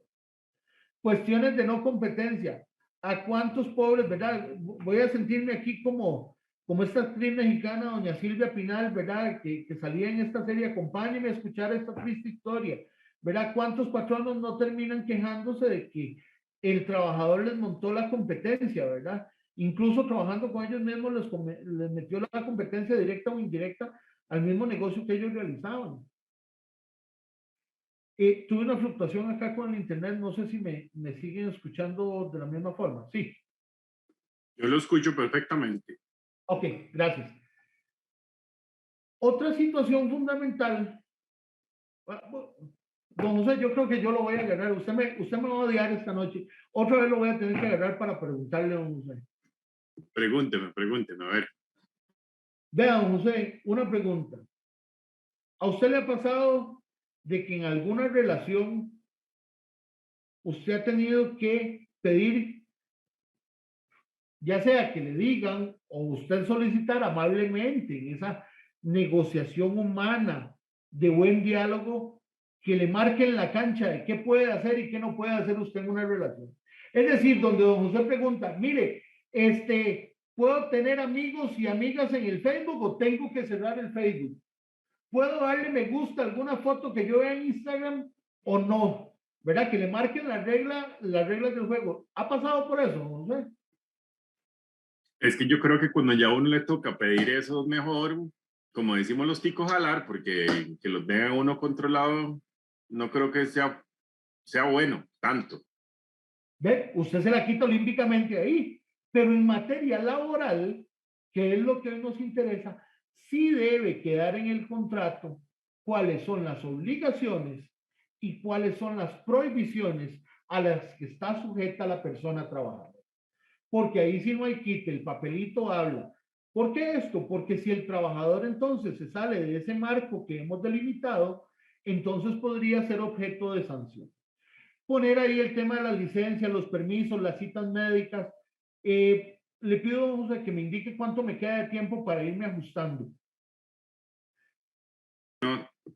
Cuestiones de no competencia. ¿A cuántos pobres, verdad? Voy a sentirme aquí como esta actriz mexicana, doña Silvia Pinal, ¿verdad? Que salía en esta serie, acompáñenme a escuchar esta triste historia, ¿verdad? ¿Cuántos patronos no terminan quejándose de que el trabajador les montó la competencia, ¿verdad? Incluso trabajando con ellos mismos les metió la competencia directa o indirecta al mismo negocio que ellos realizaban. Tuve una fluctuación acá con el internet, no sé si me siguen escuchando de la misma forma. Sí. Yo lo escucho perfectamente. Ok, gracias. Otra situación fundamental, don José, yo creo que yo lo voy a agarrar, usted me va a odiar esta noche, otra vez lo voy a tener que agarrar para preguntarle a don José. Pregúnteme, a ver. Vea, don José, una pregunta. ¿A usted le ha pasado de que en alguna relación usted ha tenido que pedir, ya sea que le digan o usted solicitar amablemente en esa negociación humana de buen diálogo, que le marquen la cancha de qué puede hacer y qué no puede hacer usted en una relación? Es decir, donde don José pregunta, mire, ¿puedo tener amigos y amigas en el Facebook o tengo que cerrar el Facebook? ¿Puedo darle me gusta a alguna foto que yo vea en Instagram o no? ¿Verdad? Que le marquen las reglas del juego. ¿Ha pasado por eso, no sé? Es que yo creo que cuando ya a uno le toca pedir eso, es mejor, como decimos los ticos, jalar, porque que los tenga uno controlado, no creo que sea bueno, tanto. ¿Ve? Usted se la quita olímpicamente ahí. Pero en materia laboral, que es lo que hoy nos interesa, sí debe quedar en el contrato cuáles son las obligaciones y cuáles son las prohibiciones a las que está sujeta la persona trabajadora. Porque ahí sí no hay quite, el papelito habla. ¿Por qué esto? Porque si el trabajador entonces se sale de ese marco que hemos delimitado, entonces podría ser objeto de sanción. Poner ahí el tema de las licencias, los permisos, las citas médicas. Le pido, José, que me indique cuánto me queda de tiempo para irme ajustando.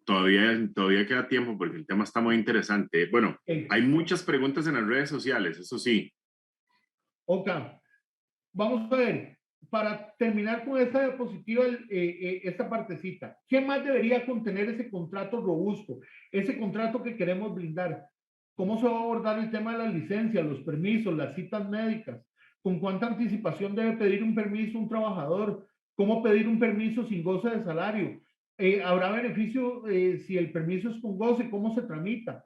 Todavía queda tiempo porque el tema está muy interesante. Bueno, Okay. hay muchas preguntas en las redes sociales, eso sí. Ok, vamos a ver, para terminar con esta diapositiva, esta partecita, ¿qué más debería contener ese contrato robusto? Ese contrato que queremos blindar. ¿Cómo se va a abordar el tema de las licencias, los permisos, las citas médicas? ¿Con cuánta anticipación debe pedir un permiso un trabajador? ¿Cómo pedir un permiso sin goce de salario? ¿Habrá beneficio si el permiso es con goce? ¿Cómo se tramita?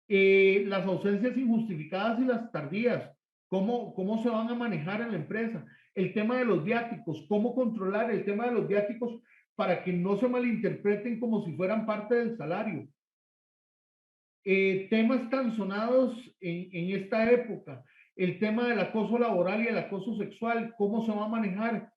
Las ausencias injustificadas y las tardías, cómo se van a manejar en la empresa, el tema de los viáticos, cómo controlar el tema de los viáticos para que no se malinterpreten como si fueran parte del salario. temas tan sonados en esta época, el tema del acoso laboral y el acoso sexual, ¿cómo se va a manejar?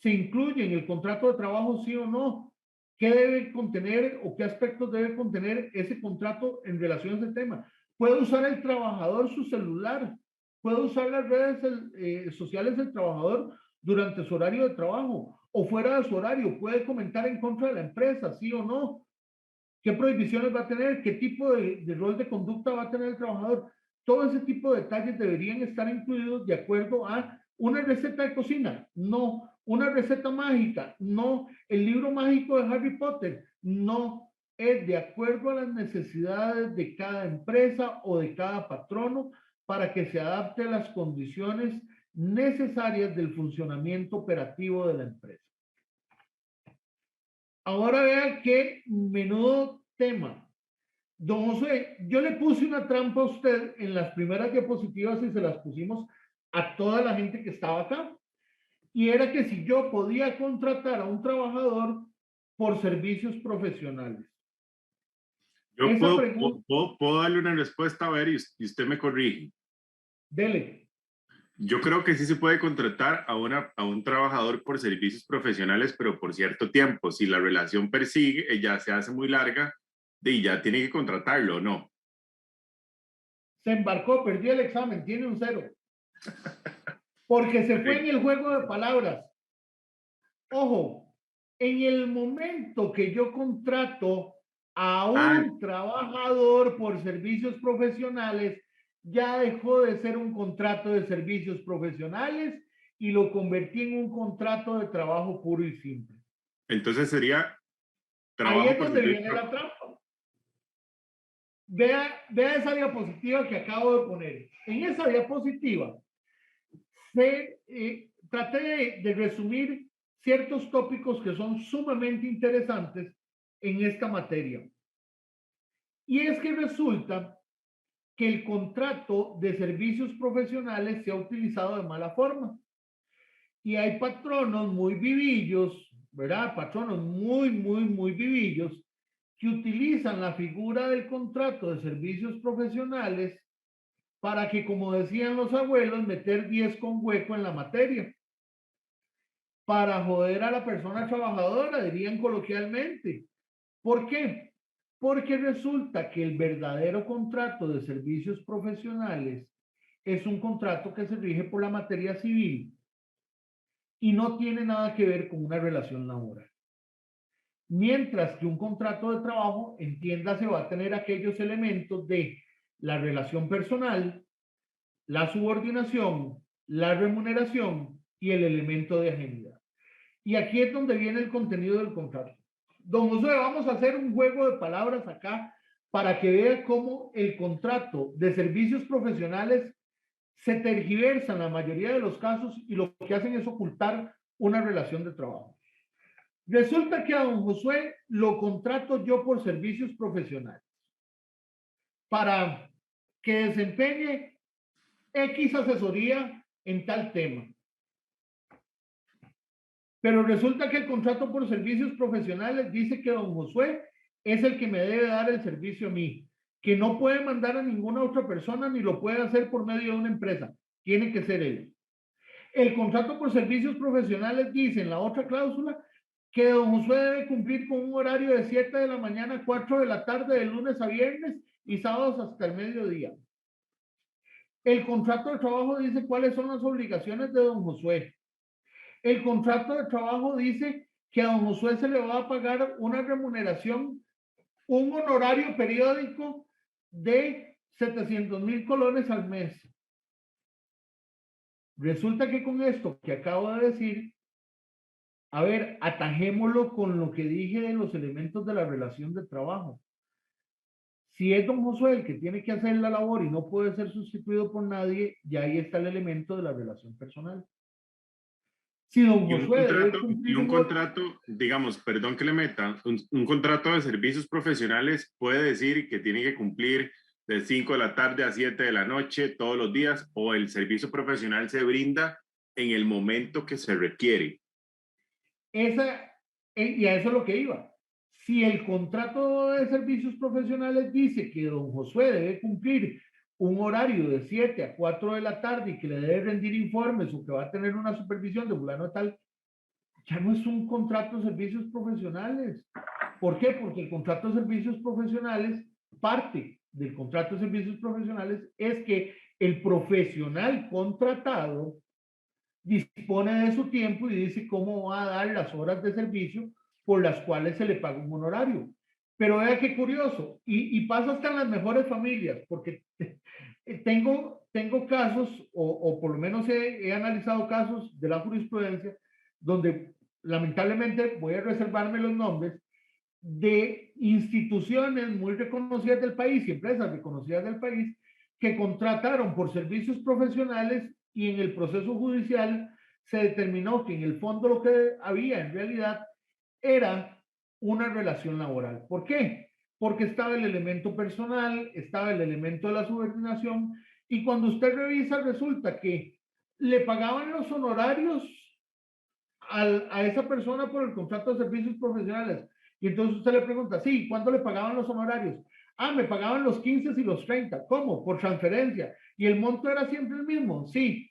¿Se incluye en el contrato de trabajo, sí o no? ¿Qué debe contener o qué aspectos debe contener ese contrato en relación a ese tema? ¿Puede usar el trabajador su celular? ¿Puede usar las redes sociales del trabajador durante su horario de trabajo o fuera de su horario? ¿Puede comentar en contra de la empresa, sí o no? ¿Qué prohibiciones va a tener? ¿Qué tipo de rol de conducta va a tener el trabajador? Todo ese tipo de detalles deberían estar incluidos de acuerdo a una receta de cocina, no. Una receta mágica, no. El libro mágico de Harry Potter, no. Es de acuerdo a las necesidades de cada empresa o de cada patrono para que se adapte a las condiciones necesarias del funcionamiento operativo de la empresa. Ahora vean qué menudo tema. Don José, yo le puse una trampa a usted en las primeras diapositivas y se las pusimos a toda la gente que estaba acá. Y era que si yo podía contratar a un trabajador por servicios profesionales. Yo Esa pregunta, puedo darle una respuesta a ver y usted me corrige. dele. Yo creo que sí se puede contratar a un trabajador por servicios profesionales, pero por cierto tiempo. Si la relación persigue, ya se hace muy larga, y ya tiene que contratarlo, ¿no? Se embarcó, perdió el examen, tiene un 0. Porque se fue en el juego de palabras. Ojo, en el momento que yo contrato a Ah, un trabajador por servicios profesionales, ya dejó de ser un contrato de servicios profesionales y lo convertí en un contrato de trabajo puro y simple. entonces sería Ahí trabajo es por donde servicio. viene la trampa. Vea esa diapositiva que acabo de poner. En esa diapositiva traté de resumir ciertos tópicos que son sumamente interesantes en esta materia. Y es que resulta que el contrato de servicios profesionales se ha utilizado de mala forma. Y hay patronos muy vivillos, ¿verdad? Patronos muy vivillos que utilizan la figura del contrato de servicios profesionales para que, como decían los abuelos, meter 10 con hueco en la materia. Para joder a la persona trabajadora, dirían coloquialmente. ¿Por qué? Porque resulta que el verdadero contrato de servicios profesionales es un contrato que se rige por la materia civil y no tiene nada que ver con una relación laboral. Mientras que un contrato de trabajo, entiéndase, va a tener aquellos elementos de la relación personal, la subordinación, la remuneración y el elemento de ajenidad. Y aquí es donde viene el contenido del contrato. Don José, vamos a hacer un juego de palabras acá para que vea cómo el contrato de servicios profesionales se tergiversa en la mayoría de los casos y lo que hacen es ocultar una relación de trabajo. Resulta que a don Josué lo contrato yo por servicios profesionales para que desempeñe X asesoría en tal tema. Pero resulta que el contrato por servicios profesionales dice que don Josué es el que me debe dar el servicio a mí, que no puede mandar a ninguna otra persona ni lo puede hacer por medio de una empresa. Tiene que ser él. El contrato por servicios profesionales dice en la otra cláusula que don Josué debe cumplir con un horario de 7 de la mañana a 4 de la tarde de lunes a viernes y sábados hasta el mediodía. El contrato de trabajo dice cuáles son las obligaciones de don Josué. El contrato de trabajo dice que a don Josué se le va a pagar una remuneración, un honorario periódico de 700,000 colones al mes. Resulta que con esto que acabo de decir, a ver, atajémoslo con lo que dije de los elementos de la relación de trabajo. Si es don Josué el que tiene que hacer la labor y no puede ser sustituido por nadie, ya ahí está el elemento de la relación personal. Si don Josué debe Y cumplir un un otro, contrato, digamos, perdón que le meta, un contrato de servicios profesionales puede decir que tiene que cumplir de 5 de la tarde a 7 de la noche todos los días, o el servicio profesional se brinda en el momento que se requiere. y a eso es lo que iba. Si el contrato de servicios profesionales dice que don Josué debe cumplir un horario de 7 a 4 de la tarde y que le debe rendir informes o que va a tener una supervisión de fulano tal, ya no es un contrato de servicios profesionales. ¿Por qué? Porque el contrato de servicios profesionales, parte del contrato de servicios profesionales es que el profesional contratado dispone de su tiempo y dice cómo va a dar las horas de servicio por las cuales se le paga un honorario. Pero vea qué curioso, y pasa hasta en las mejores familias, porque tengo casos, o por lo menos he analizado casos de la jurisprudencia, donde lamentablemente voy a reservarme los nombres, de instituciones muy reconocidas del país y empresas reconocidas del país que contrataron por servicios profesionales y en el proceso judicial se determinó que en el fondo lo que había en realidad era una relación laboral. ¿Por qué? Porque estaba el elemento personal, estaba el elemento de la subordinación y cuando usted revisa resulta que le pagaban los honorarios a esa persona por el contrato de servicios profesionales. Y entonces usted le pregunta, sí, ¿cuándo le pagaban los honorarios? Ah, me pagaban los 15 y los 30. ¿Cómo? Por transferencia. ¿Y el monto era siempre el mismo? Sí.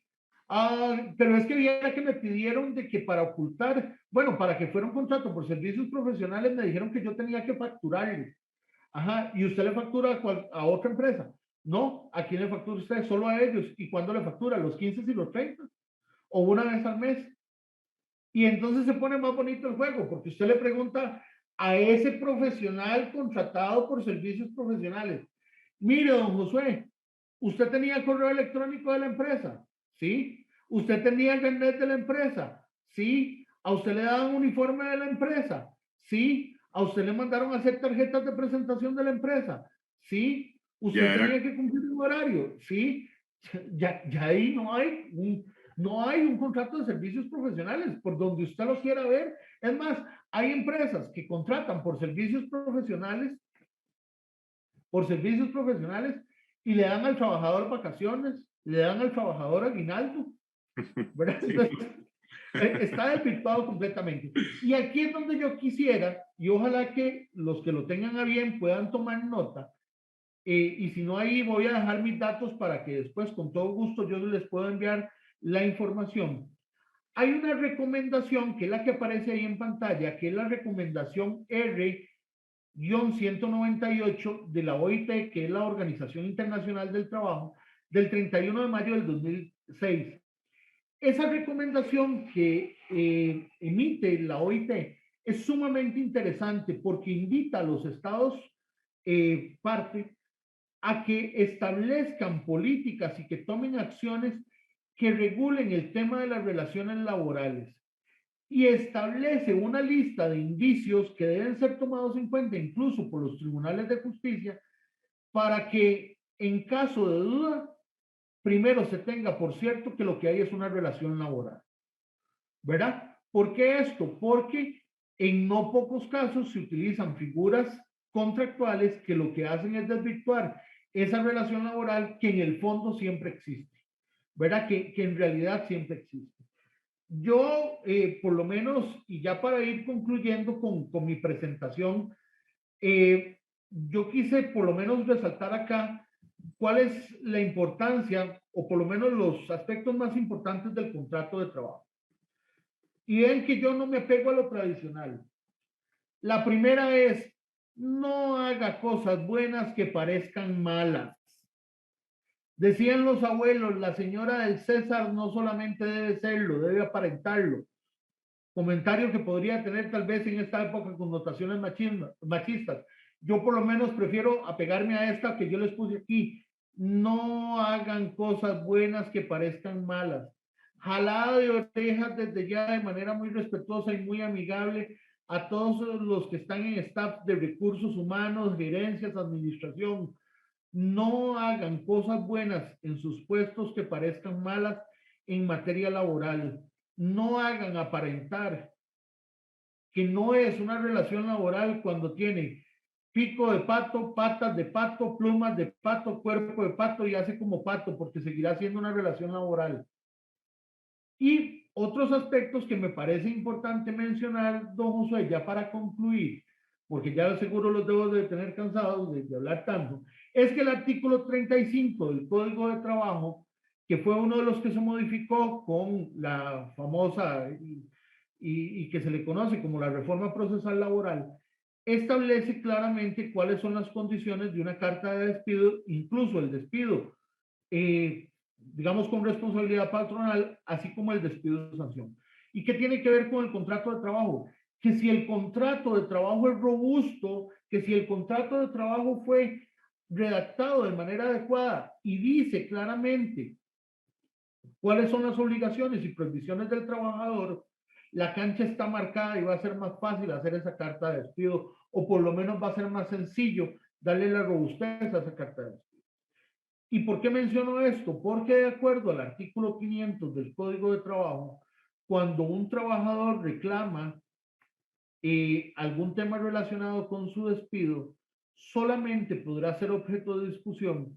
Ah, pero es que viera que me pidieron de que para ocultar, bueno, para que fuera un contrato por servicios profesionales, me dijeron que yo tenía que facturarle. Ajá, y usted le factura a otra empresa. No, ¿a quién le factura usted? Solo a ellos. ¿Y cuándo le factura? ¿Los 15 y los 30? ¿O una vez al mes? Y entonces se pone más bonito el juego, porque usted le pregunta a ese profesional contratado por servicios profesionales, mire, don Josué, ¿usted tenía correo electrónico de la empresa? ¿Sí? ¿Usted tenía el internet de la empresa? ¿Sí? ¿A usted le daban un uniforme de la empresa? ¿Sí? ¿A usted le mandaron a hacer tarjetas de presentación de la empresa? ¿Sí? ¿Usted Ya era, tenía que cumplir un horario? ¿Sí? Ya ahí no hay un contrato de servicios profesionales por donde usted lo quiera ver. Es más, hay empresas que contratan por servicios profesionales y le dan al trabajador vacaciones, le dan al trabajador aguinaldo, ¿verdad? sí. Entonces, está desvirtuado completamente. Y aquí es donde yo quisiera, y ojalá que los que lo tengan a bien puedan tomar nota, y si no, ahí voy a dejar mis datos para que después, con todo gusto, yo les pueda enviar la información. Hay una recomendación que es la que aparece ahí en pantalla, que es la recomendación R-198 de la OIT, que es la Organización Internacional del Trabajo, del 31 de mayo del 2006. Esa recomendación que emite la OIT es sumamente interesante porque invita a los estados parte a que establezcan políticas y que tomen acciones que regulen el tema de las relaciones laborales y establece una lista de indicios que deben ser tomados en cuenta incluso por los tribunales de justicia para que en caso de duda, primero se tenga por cierto que lo que hay es una relación laboral. ¿Verdad? ¿Por qué esto? Porque en no pocos casos se utilizan figuras contractuales que lo que hacen es desvirtuar esa relación laboral que en el fondo siempre existe, ¿verdad? Que en realidad siempre existe. Yo, por lo menos, y ya para ir concluyendo con mi presentación, yo quise por lo menos resaltar acá cuál es la importancia, o por lo menos los aspectos más importantes del contrato de trabajo. Y ven que yo no me apego a lo tradicional. La primera es, no haga cosas buenas que parezcan malas. Decían los abuelos, la señora del César no solamente debe serlo, debe aparentarlo. Comentario que podría tener tal vez en esta época connotaciones machistas. Yo por lo menos prefiero apegarme a esta que yo les puse aquí. No hagan cosas buenas que parezcan malas. Jalada de orejas desde ya de manera muy respetuosa y muy amigable a todos los que están en staff de recursos humanos, gerencias, administración. No hagan cosas buenas en sus puestos que parezcan malas en materia laboral. No hagan aparentar que no es una relación laboral cuando tiene pico de pato, patas de pato, plumas de pato, cuerpo de pato y hace como pato, porque seguirá siendo una relación laboral. Y otros aspectos que me parece importante mencionar, don Josué, ya para concluir, porque ya seguro los debo de tener cansados de hablar tanto, es que el artículo 35 del Código de Trabajo, que fue uno de los que se modificó con la famosa y que se le conoce como la reforma procesal laboral, establece claramente cuáles son las condiciones de una carta de despido, incluso el despido, digamos, con responsabilidad patronal, así como el despido de sanción. ¿Y qué tiene que ver con el contrato de trabajo? Que si el contrato de trabajo es robusto, que si el contrato de trabajo fue redactado de manera adecuada y dice claramente cuáles son las obligaciones y prohibiciones del trabajador, la cancha está marcada y va a ser más fácil hacer esa carta de despido, o por lo menos va a ser más sencillo darle la robustez a esa carta de despido. ¿Y por qué menciono esto? Porque de acuerdo al artículo 500 del Código de Trabajo, cuando un trabajador reclama algún tema relacionado con su despido, solamente podrá ser objeto de discusión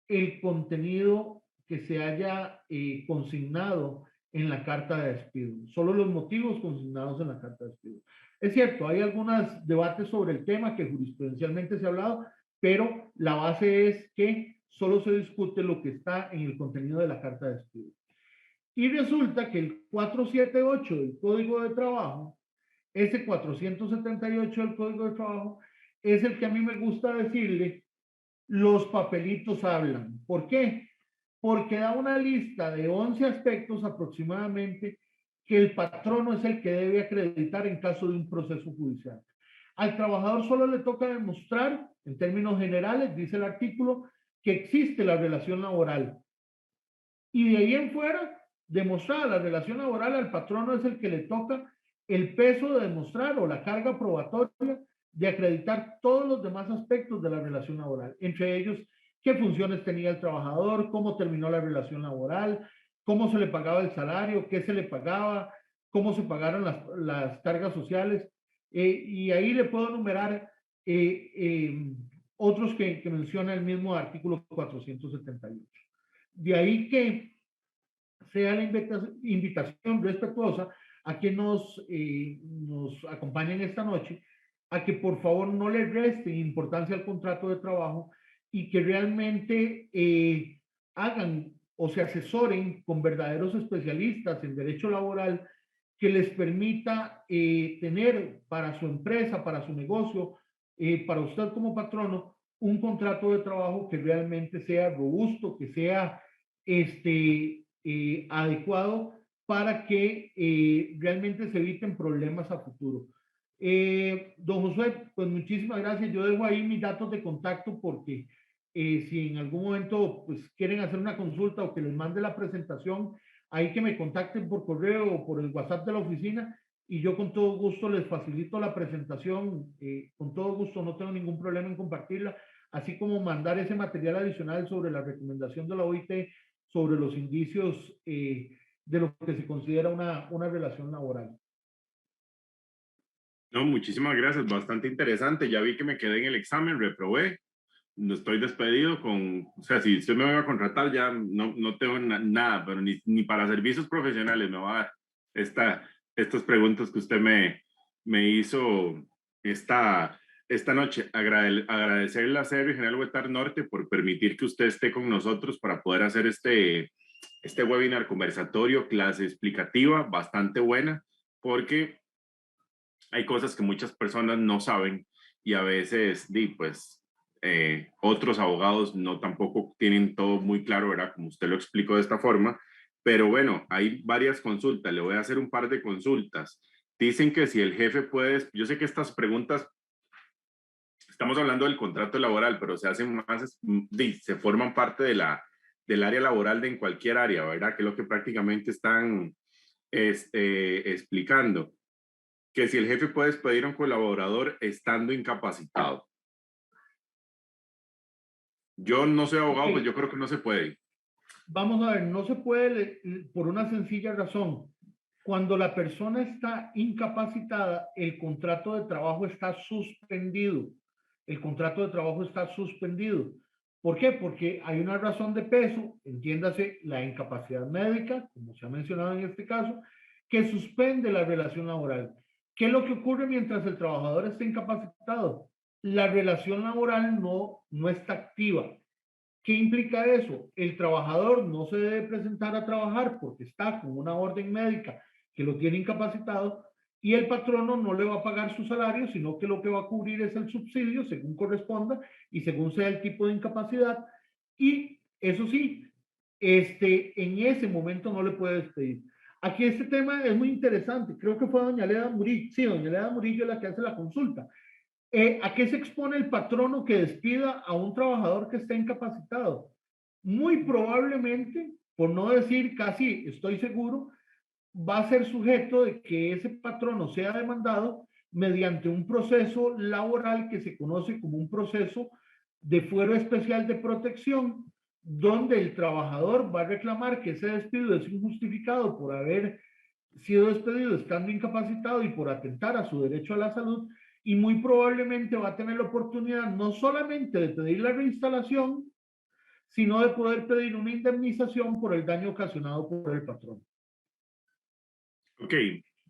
el contenido que se haya consignado en la carta de despido, solo los motivos consignados en la carta de despido. Es cierto, hay algunos debates sobre el tema que jurisprudencialmente se ha hablado, pero la base es que solo se discute lo que está en el contenido de la carta de despido. Y resulta que el 478 del Código de Trabajo, ese 478 del Código de Trabajo, es el que a mí me gusta decirle los papelitos hablan. ¿Por qué? Porque da una lista de 11 aspectos aproximadamente que el patrono es el que debe acreditar en caso de un proceso judicial. Al trabajador solo le toca demostrar, en términos generales, dice el artículo, que existe la relación laboral. Y de ahí en fuera, demostrar la relación laboral, al patrono es el que le toca el peso de demostrar o la carga probatoria de acreditar todos los demás aspectos de la relación laboral, entre ellos qué funciones tenía el trabajador, cómo terminó la relación laboral, cómo se le pagaba el salario, qué se le pagaba, cómo se pagaron las cargas sociales, y ahí le puedo enumerar otros que menciona el mismo artículo 478. De ahí que sea la invitación respetuosa a que nos acompañen esta noche, a que por favor no le resten importancia al contrato de trabajo y que realmente hagan o se asesoren con verdaderos especialistas en derecho laboral que les permita tener para su empresa, para su negocio, para usted como patrono, un contrato de trabajo que realmente sea robusto, que sea adecuado para que realmente se eviten problemas a futuro. Don Josué, pues muchísimas gracias. Yo dejo ahí mis datos de contacto porque si en algún momento pues, quieren hacer una consulta o que les mande la presentación, ahí que me contacten por correo o por el WhatsApp de la oficina y yo con todo gusto les facilito la presentación, con todo gusto, no tengo ningún problema en compartirla, así como mandar ese material adicional sobre la recomendación de la OIT sobre los indicios de lo que se considera una relación laboral. No, muchísimas gracias, bastante interesante. Ya vi que me quedé en el examen, reprobé, no estoy despedido con, o sea, si usted me va a contratar ya no tengo nada, pero ni para servicios profesionales me va a dar estas preguntas que usted me hizo esta noche. Agradecerle a Sergio General Huetar Norte por permitir que usted esté con nosotros para poder hacer este webinar conversatorio, clase explicativa, bastante buena, porque hay cosas que muchas personas no saben y a veces, pues, otros abogados no tampoco tienen todo muy claro, ¿verdad? Como usted lo explicó de esta forma. Pero bueno, hay varias consultas. Le voy a hacer un par de consultas. Dicen que si el jefe puede, yo sé que estas preguntas, estamos hablando del contrato laboral, pero se hacen más, se forman parte del área laboral de en cualquier área, ¿verdad? Que es lo que prácticamente están explicando. Que si el jefe puede despedir a un colaborador estando incapacitado. Yo no soy abogado, okay. Pues yo creo que no se puede. Vamos a ver, no se puede por una sencilla razón. Cuando la persona está incapacitada, el contrato de trabajo está suspendido. El contrato de trabajo está suspendido. ¿Por qué? Porque hay una razón de peso, entiéndase la incapacidad médica, como se ha mencionado en este caso, que suspende la relación laboral. ¿Qué es lo que ocurre mientras el trabajador está incapacitado? La relación laboral no está activa. ¿Qué implica eso? El trabajador no se debe presentar a trabajar porque está con una orden médica que lo tiene incapacitado y el patrono no le va a pagar su salario, sino que lo que va a cubrir es el subsidio según corresponda y según sea el tipo de incapacidad. Y eso sí, en ese momento no le puede despedir. Aquí este tema es muy interesante. Creo que fue doña Leda Murillo. Sí, doña Leda Murillo la que hace la consulta. ¿A qué se expone el patrono que despida a un trabajador que está incapacitado? Muy probablemente, por no decir casi estoy seguro, va a ser sujeto de que ese patrono sea demandado mediante un proceso laboral que se conoce como un proceso de fuero especial de protección, donde el trabajador va a reclamar que ese despido es injustificado por haber sido despedido estando incapacitado y por atentar a su derecho a la salud, y muy probablemente va a tener la oportunidad no solamente de pedir la reinstalación, sino de poder pedir una indemnización por el daño ocasionado por el patrón. Ok,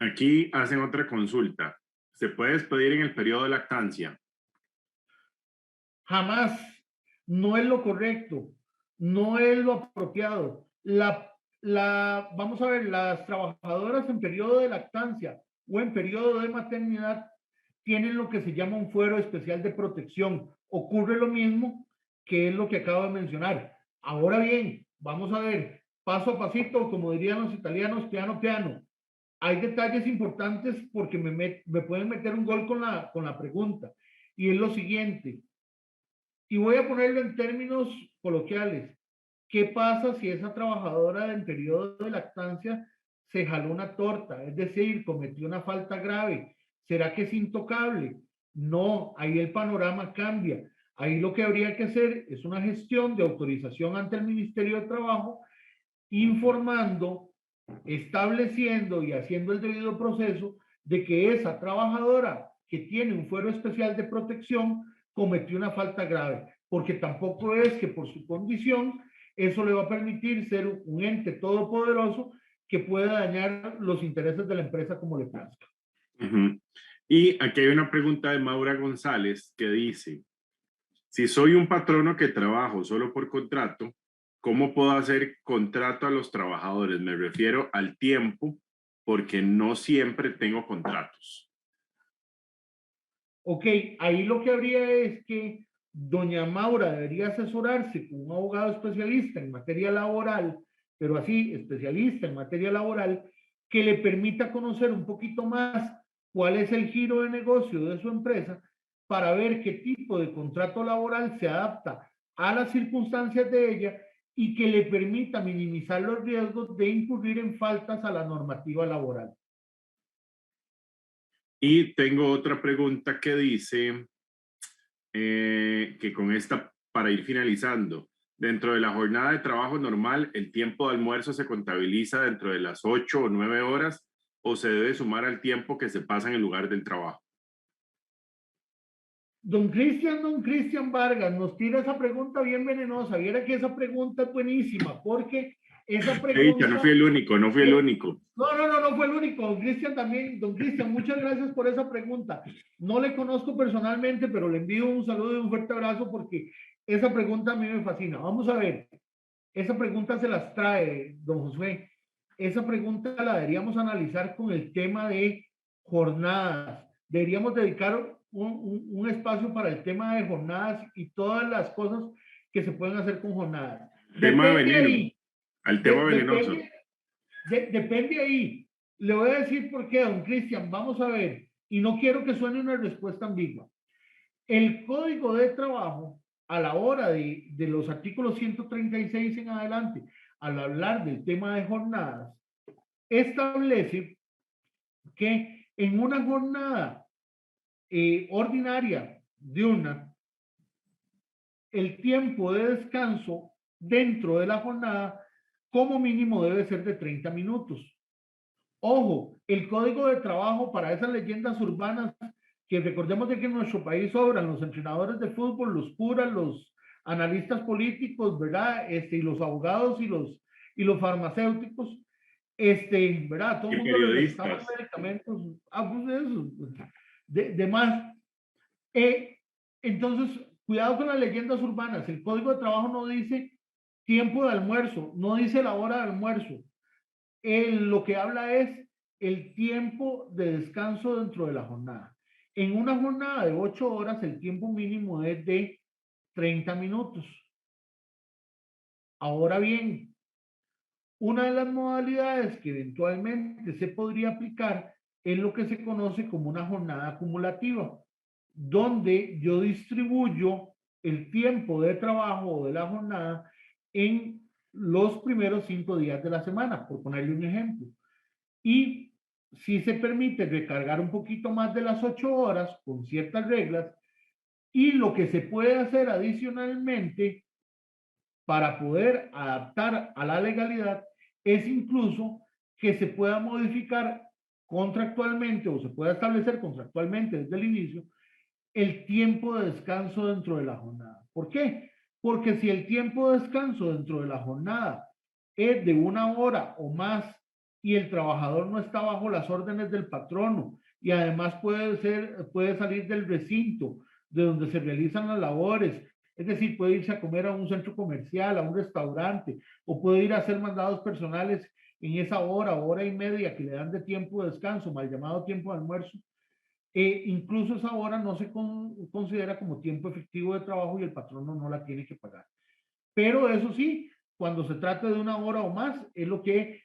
aquí hacen otra consulta. ¿Se puede despedir en el periodo de lactancia? Jamás. No es lo correcto, no es lo apropiado. Vamos a ver, las trabajadoras en periodo de lactancia o en periodo de maternidad tienen lo que se llama un fuero especial de protección. Ocurre lo mismo que es lo que acabo de mencionar. Ahora bien, vamos a ver, paso a pasito, como dirían los italianos, piano piano. Hay detalles importantes porque me pueden meter un gol con la pregunta. Y es lo siguiente, y voy a ponerlo en términos coloquiales. ¿Qué pasa si esa trabajadora en periodo de lactancia se jaló una torta? Es decir, cometió una falta grave. ¿Será que es intocable? No, ahí el panorama cambia. Ahí lo que habría que hacer es una gestión de autorización ante el Ministerio de Trabajo, informando, estableciendo y haciendo el debido proceso de que esa trabajadora que tiene un fuero especial de protección cometió una falta grave, porque tampoco es que por su condición eso le va a permitir ser un ente todopoderoso que pueda dañar los intereses de la empresa como le plazca. Y aquí hay una pregunta de Maura González que dice, si soy un patrono que trabajo solo por contrato, ¿cómo puedo hacer contrato a los trabajadores? Me refiero al tiempo, porque no siempre tengo contratos. Ok, ahí lo que habría es que doña Maura debería asesorarse con un abogado especialista en materia laboral, pero así, especialista en materia laboral, que le permita conocer un poquito más cuál es el giro de negocio de su empresa para ver qué tipo de contrato laboral se adapta a las circunstancias de ella y que le permita minimizar los riesgos de incurrir en faltas a la normativa laboral. Y tengo otra pregunta que dice que con esta, para ir finalizando, dentro de la jornada de trabajo normal, ¿el tiempo de almuerzo se contabiliza dentro de las 8 o 9 horas o se debe sumar al tiempo que se pasa en el lugar del trabajo? Don Cristian Vargas nos tira esa pregunta bien venenosa. Viera que esa pregunta es buenísima, porque esa pregunta... No fui el único, no fui el único. No fue el único. Don Cristian también. Don Cristian, muchas gracias por esa pregunta. No le conozco personalmente, pero le envío un saludo y un fuerte abrazo porque esa pregunta a mí me fascina. Vamos a ver. Esa pregunta se las trae, don Josué. Esa pregunta la deberíamos analizar con el tema de jornadas. Deberíamos dedicar un espacio para el tema de jornadas y todas las cosas que se pueden hacer con jornadas. Tema veneno. Ahí. Al tema venenoso. Depende ahí. Le voy a decir por qué, don Cristian. Vamos a ver. Y no quiero que suene una respuesta ambigua. El Código de Trabajo, a la hora de los artículos 136 en adelante, al hablar del tema de jornadas, establece que en una jornada ordinaria diurna, el tiempo de descanso dentro de la jornada como mínimo debe ser de 30 minutos. Ojo, el Código de Trabajo para esas leyendas urbanas que recordemos de que en nuestro país sobran los entrenadores de fútbol, los curas, los analistas políticos, ¿verdad? Y los abogados y los farmacéuticos. ¿verdad? Todo Y el mundo le recetamos periodistas. medicamentos, pues eso, de más. Entonces, cuidado con las leyendas urbanas. El Código de Trabajo no dice tiempo de almuerzo, no dice la hora de almuerzo. Lo que habla es el tiempo de descanso dentro de la jornada. En una jornada de 8 horas, el tiempo mínimo es de 30 minutos. Ahora bien, una de las modalidades que eventualmente se podría aplicar es lo que se conoce como una jornada acumulativa, donde yo distribuyo el tiempo de trabajo o de la jornada en los primeros 5 días de la semana, por ponerle un ejemplo. Y si se permite recargar un poquito más de las 8 horas con ciertas reglas, y lo que se puede hacer adicionalmente para poder adaptar a la legalidad es incluso que se pueda modificar contractualmente o se pueda establecer contractualmente desde el inicio el tiempo de descanso dentro de la jornada. ¿Por qué? Porque si el tiempo de descanso dentro de la jornada es de 1 hora o más y el trabajador no está bajo las órdenes del patrono y además puede salir del recinto de donde se realizan las labores, es decir, puede irse a comer a un centro comercial, a un restaurante, o puede ir a hacer mandados personales en esa hora y media que le dan de tiempo de descanso, mal llamado tiempo de almuerzo. Incluso esa hora no se considera como tiempo efectivo de trabajo y el patrono no la tiene que pagar. Pero eso sí, cuando se trata de 1 hora o más, es lo que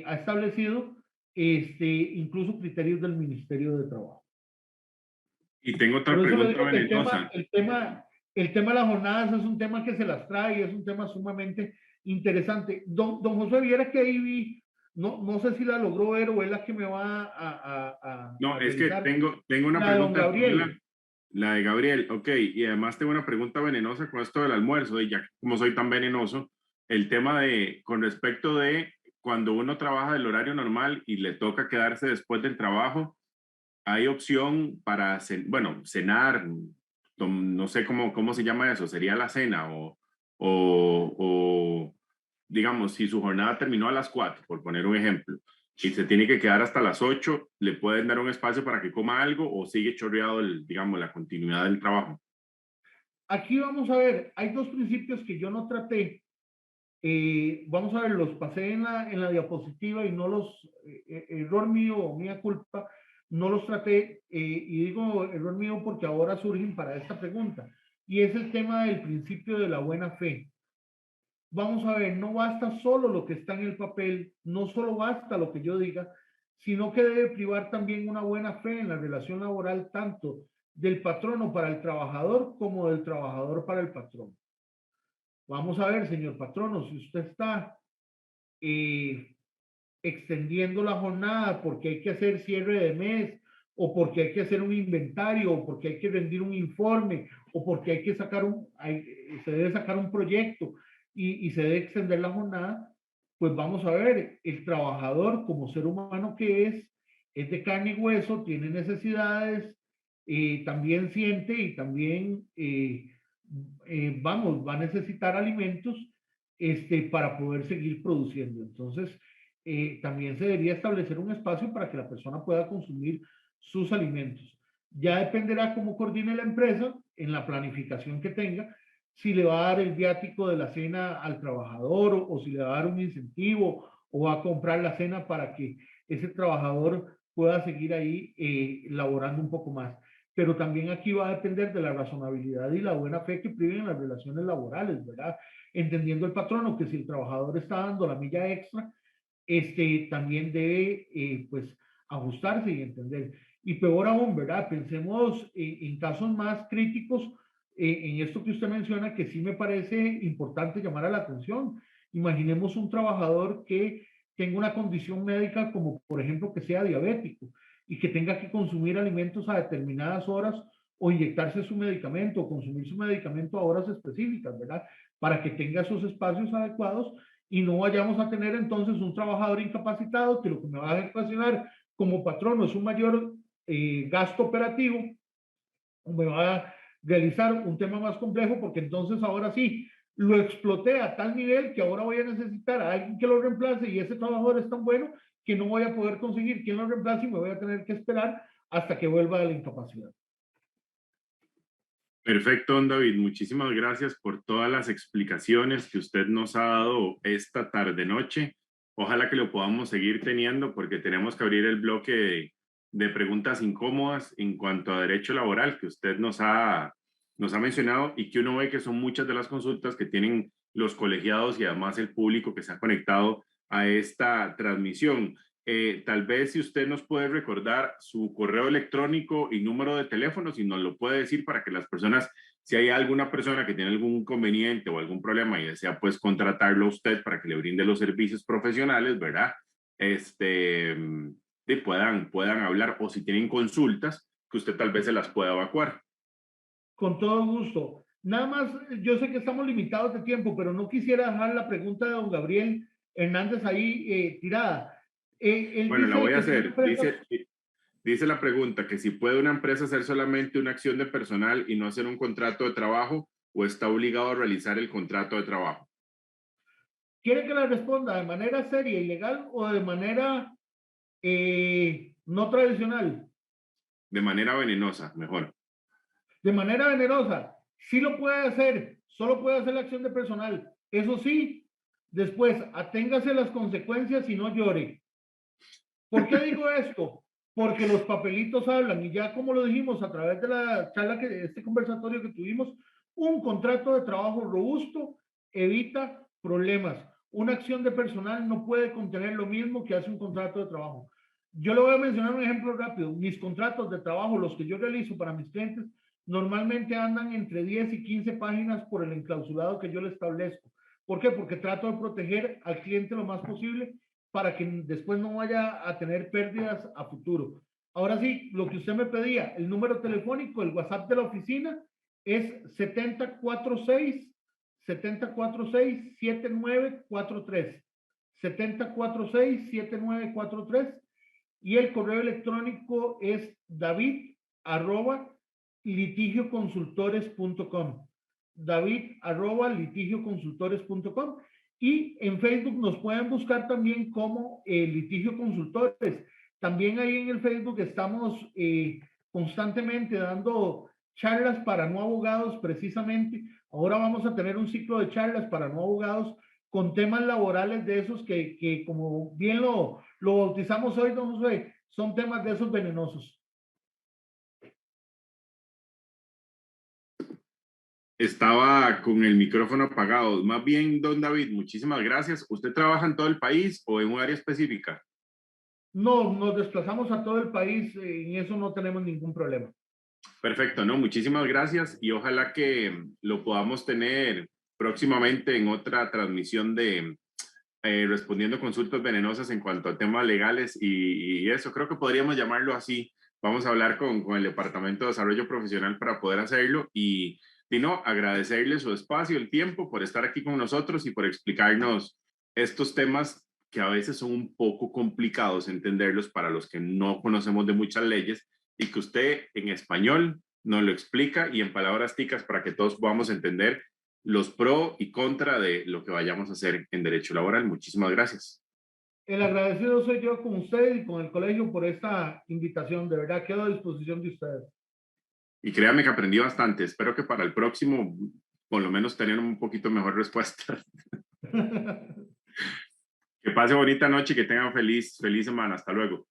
ha establecido incluso criterios del Ministerio de Trabajo. Y tengo otra Por eso le pregunta digo que venenosa. el tema de las jornadas es un tema que se las trae y es un tema sumamente interesante. Don José, viera que ahí vi, no sé si la logró ver o es la que me va No, a es que revisar, tengo una la de don pregunta, Gabriel. la de Gabriel, ok, y además tengo una pregunta venenosa con esto del almuerzo, y ya como soy tan venenoso, el tema de, con respecto de cuando uno trabaja del horario normal y le toca quedarse después del trabajo, hay opción para, bueno, cenar, no sé cómo se llama eso, sería la cena o digamos, si su jornada terminó a las 4, por poner un ejemplo, y se tiene que quedar hasta las 8, ¿le pueden dar un espacio para que coma algo o sigue chorreado, digamos, la continuidad del trabajo? Aquí vamos a ver, hay dos principios que yo no traté. Vamos a ver, los pasé en la diapositiva y no los, error mío o mía culpa, no los traté, y digo error mío porque ahora surgen para esta pregunta, y es el tema del principio de la buena fe. Vamos a ver, no basta solo lo que está en el papel, no solo basta lo que yo diga, sino que debe privar también una buena fe en la relación laboral, tanto del patrono para el trabajador como del trabajador para el patrón. Vamos a ver, señor patrono, si usted está eh, extendiendo la jornada porque hay que hacer cierre de mes, o porque hay que hacer un inventario, o porque hay que rendir un informe, o porque hay que se debe sacar un proyecto y se debe extender la jornada, pues vamos a ver, el trabajador como ser humano que es de carne y hueso, tiene necesidades, también siente y también, vamos, va a necesitar alimentos para poder seguir produciendo. Entonces, también se debería establecer un espacio para que la persona pueda consumir sus alimentos. Ya dependerá cómo coordine la empresa en la planificación que tenga, si le va a dar el viático de la cena al trabajador o si le va a dar un incentivo o va a comprar la cena para que ese trabajador pueda seguir ahí laborando un poco más. Pero también aquí va a depender de la razonabilidad y la buena fe que priven las relaciones laborales, ¿verdad? Entendiendo el patrono que si el trabajador está dando la milla extra, también debe, pues, ajustarse y entender. Y peor aún, ¿verdad? Pensemos en casos más críticos, en esto que usted menciona, que sí me parece importante llamar a la atención. Imaginemos un trabajador que tenga una condición médica, como por ejemplo que sea diabético, y que tenga que consumir alimentos a determinadas horas o inyectarse su medicamento o consumir su medicamento a horas específicas, ¿verdad? Para que tenga esos espacios adecuados y no vayamos a tener entonces un trabajador incapacitado que lo que me va a ocasionar como patrono es un mayor gasto operativo, me va a realizar un tema más complejo porque entonces ahora sí lo exploté a tal nivel que ahora voy a necesitar a alguien que lo reemplace y ese trabajador es tan bueno que no voy a poder conseguir quien lo reemplace y me voy a tener que esperar hasta que vuelva de la incapacidad. Perfecto, don David. Muchísimas gracias por todas las explicaciones que usted nos ha dado esta tarde-noche. Ojalá que lo podamos seguir teniendo porque tenemos que abrir el bloque de preguntas incómodas en cuanto a derecho laboral que usted nos ha mencionado y que uno ve que son muchas de las consultas que tienen los colegiados y además el público que se ha conectado a esta transmisión. Tal vez si usted nos puede recordar su correo electrónico y número de teléfono, si nos lo puede decir para que las personas, si hay alguna persona que tiene algún inconveniente o algún problema y desea pues contratarlo a usted para que le brinde los servicios profesionales, ¿verdad? Puedan hablar o si tienen consultas que usted tal vez se las pueda evacuar. Con todo gusto. Nada más, yo sé que estamos limitados de tiempo, pero no quisiera dejar la pregunta de don Gabriel Hernández ahí tirada. Él Bueno, la dice voy a que si una hacer. empresa, Dice la pregunta que si puede una empresa hacer solamente una acción de personal y no hacer un contrato de trabajo o está obligado a realizar el contrato de trabajo. quiere que la responda de manera seria y legal o de manera no tradicional, De manera venenosa, mejor. de manera venenosa. Sí lo puede hacer, solo puede hacer la acción de personal. Eso sí, después aténgase las consecuencias y no llore. ¿Por qué digo esto? Porque los papelitos hablan y ya como lo dijimos a través de la charla, este conversatorio que tuvimos, un contrato de trabajo robusto evita problemas. Una acción de personal no puede contener lo mismo que hace un contrato de trabajo. Yo le voy a mencionar un ejemplo rápido. Mis contratos de trabajo, los que yo realizo para mis clientes, normalmente andan entre 10 y 15 páginas por el enclausulado que yo le establezco. ¿Por qué? Porque trato de proteger al cliente lo más posible para que después no vaya a tener pérdidas a futuro. Ahora sí, lo que usted me pedía, el número telefónico, el WhatsApp de la oficina es 7046-7943. 7046-7943 y el correo electrónico es david@litigioconsultores.com. david@litigioconsultores.com. Y en Facebook nos pueden buscar también como Litigio Consultores. También ahí en el Facebook estamos constantemente dando charlas para no abogados precisamente. Ahora vamos a tener un ciclo de charlas para no abogados con temas laborales de esos que como bien lo bautizamos hoy, don José, son temas de esos venenosos. Estaba con el micrófono apagado. Más bien, don David, muchísimas gracias. ¿Usted trabaja en todo el país o en un área específica? No, nos desplazamos a todo el país, en eso no tenemos ningún problema. Perfecto, ¿no? Muchísimas gracias y ojalá que lo podamos tener próximamente en otra transmisión de respondiendo consultas venenosas en cuanto a temas legales y eso, creo que podríamos llamarlo así. Vamos a hablar con el Departamento de Desarrollo Profesional para poder hacerlo y no, agradecerle su espacio, el tiempo, por estar aquí con nosotros y por explicarnos estos temas que a veces son un poco complicados entenderlos para los que no conocemos de muchas leyes y que usted en español nos lo explica y en palabras ticas para que todos podamos entender los pro y contra de lo que vayamos a hacer en derecho laboral. Muchísimas gracias. El agradecido soy yo con usted y con el colegio por esta invitación. De verdad, quedo a disposición de ustedes. Y créame que aprendí bastante. Espero que para el próximo, por lo menos, tener un poquito mejor respuesta. Que pase bonita noche y que tengan feliz semana. Hasta luego.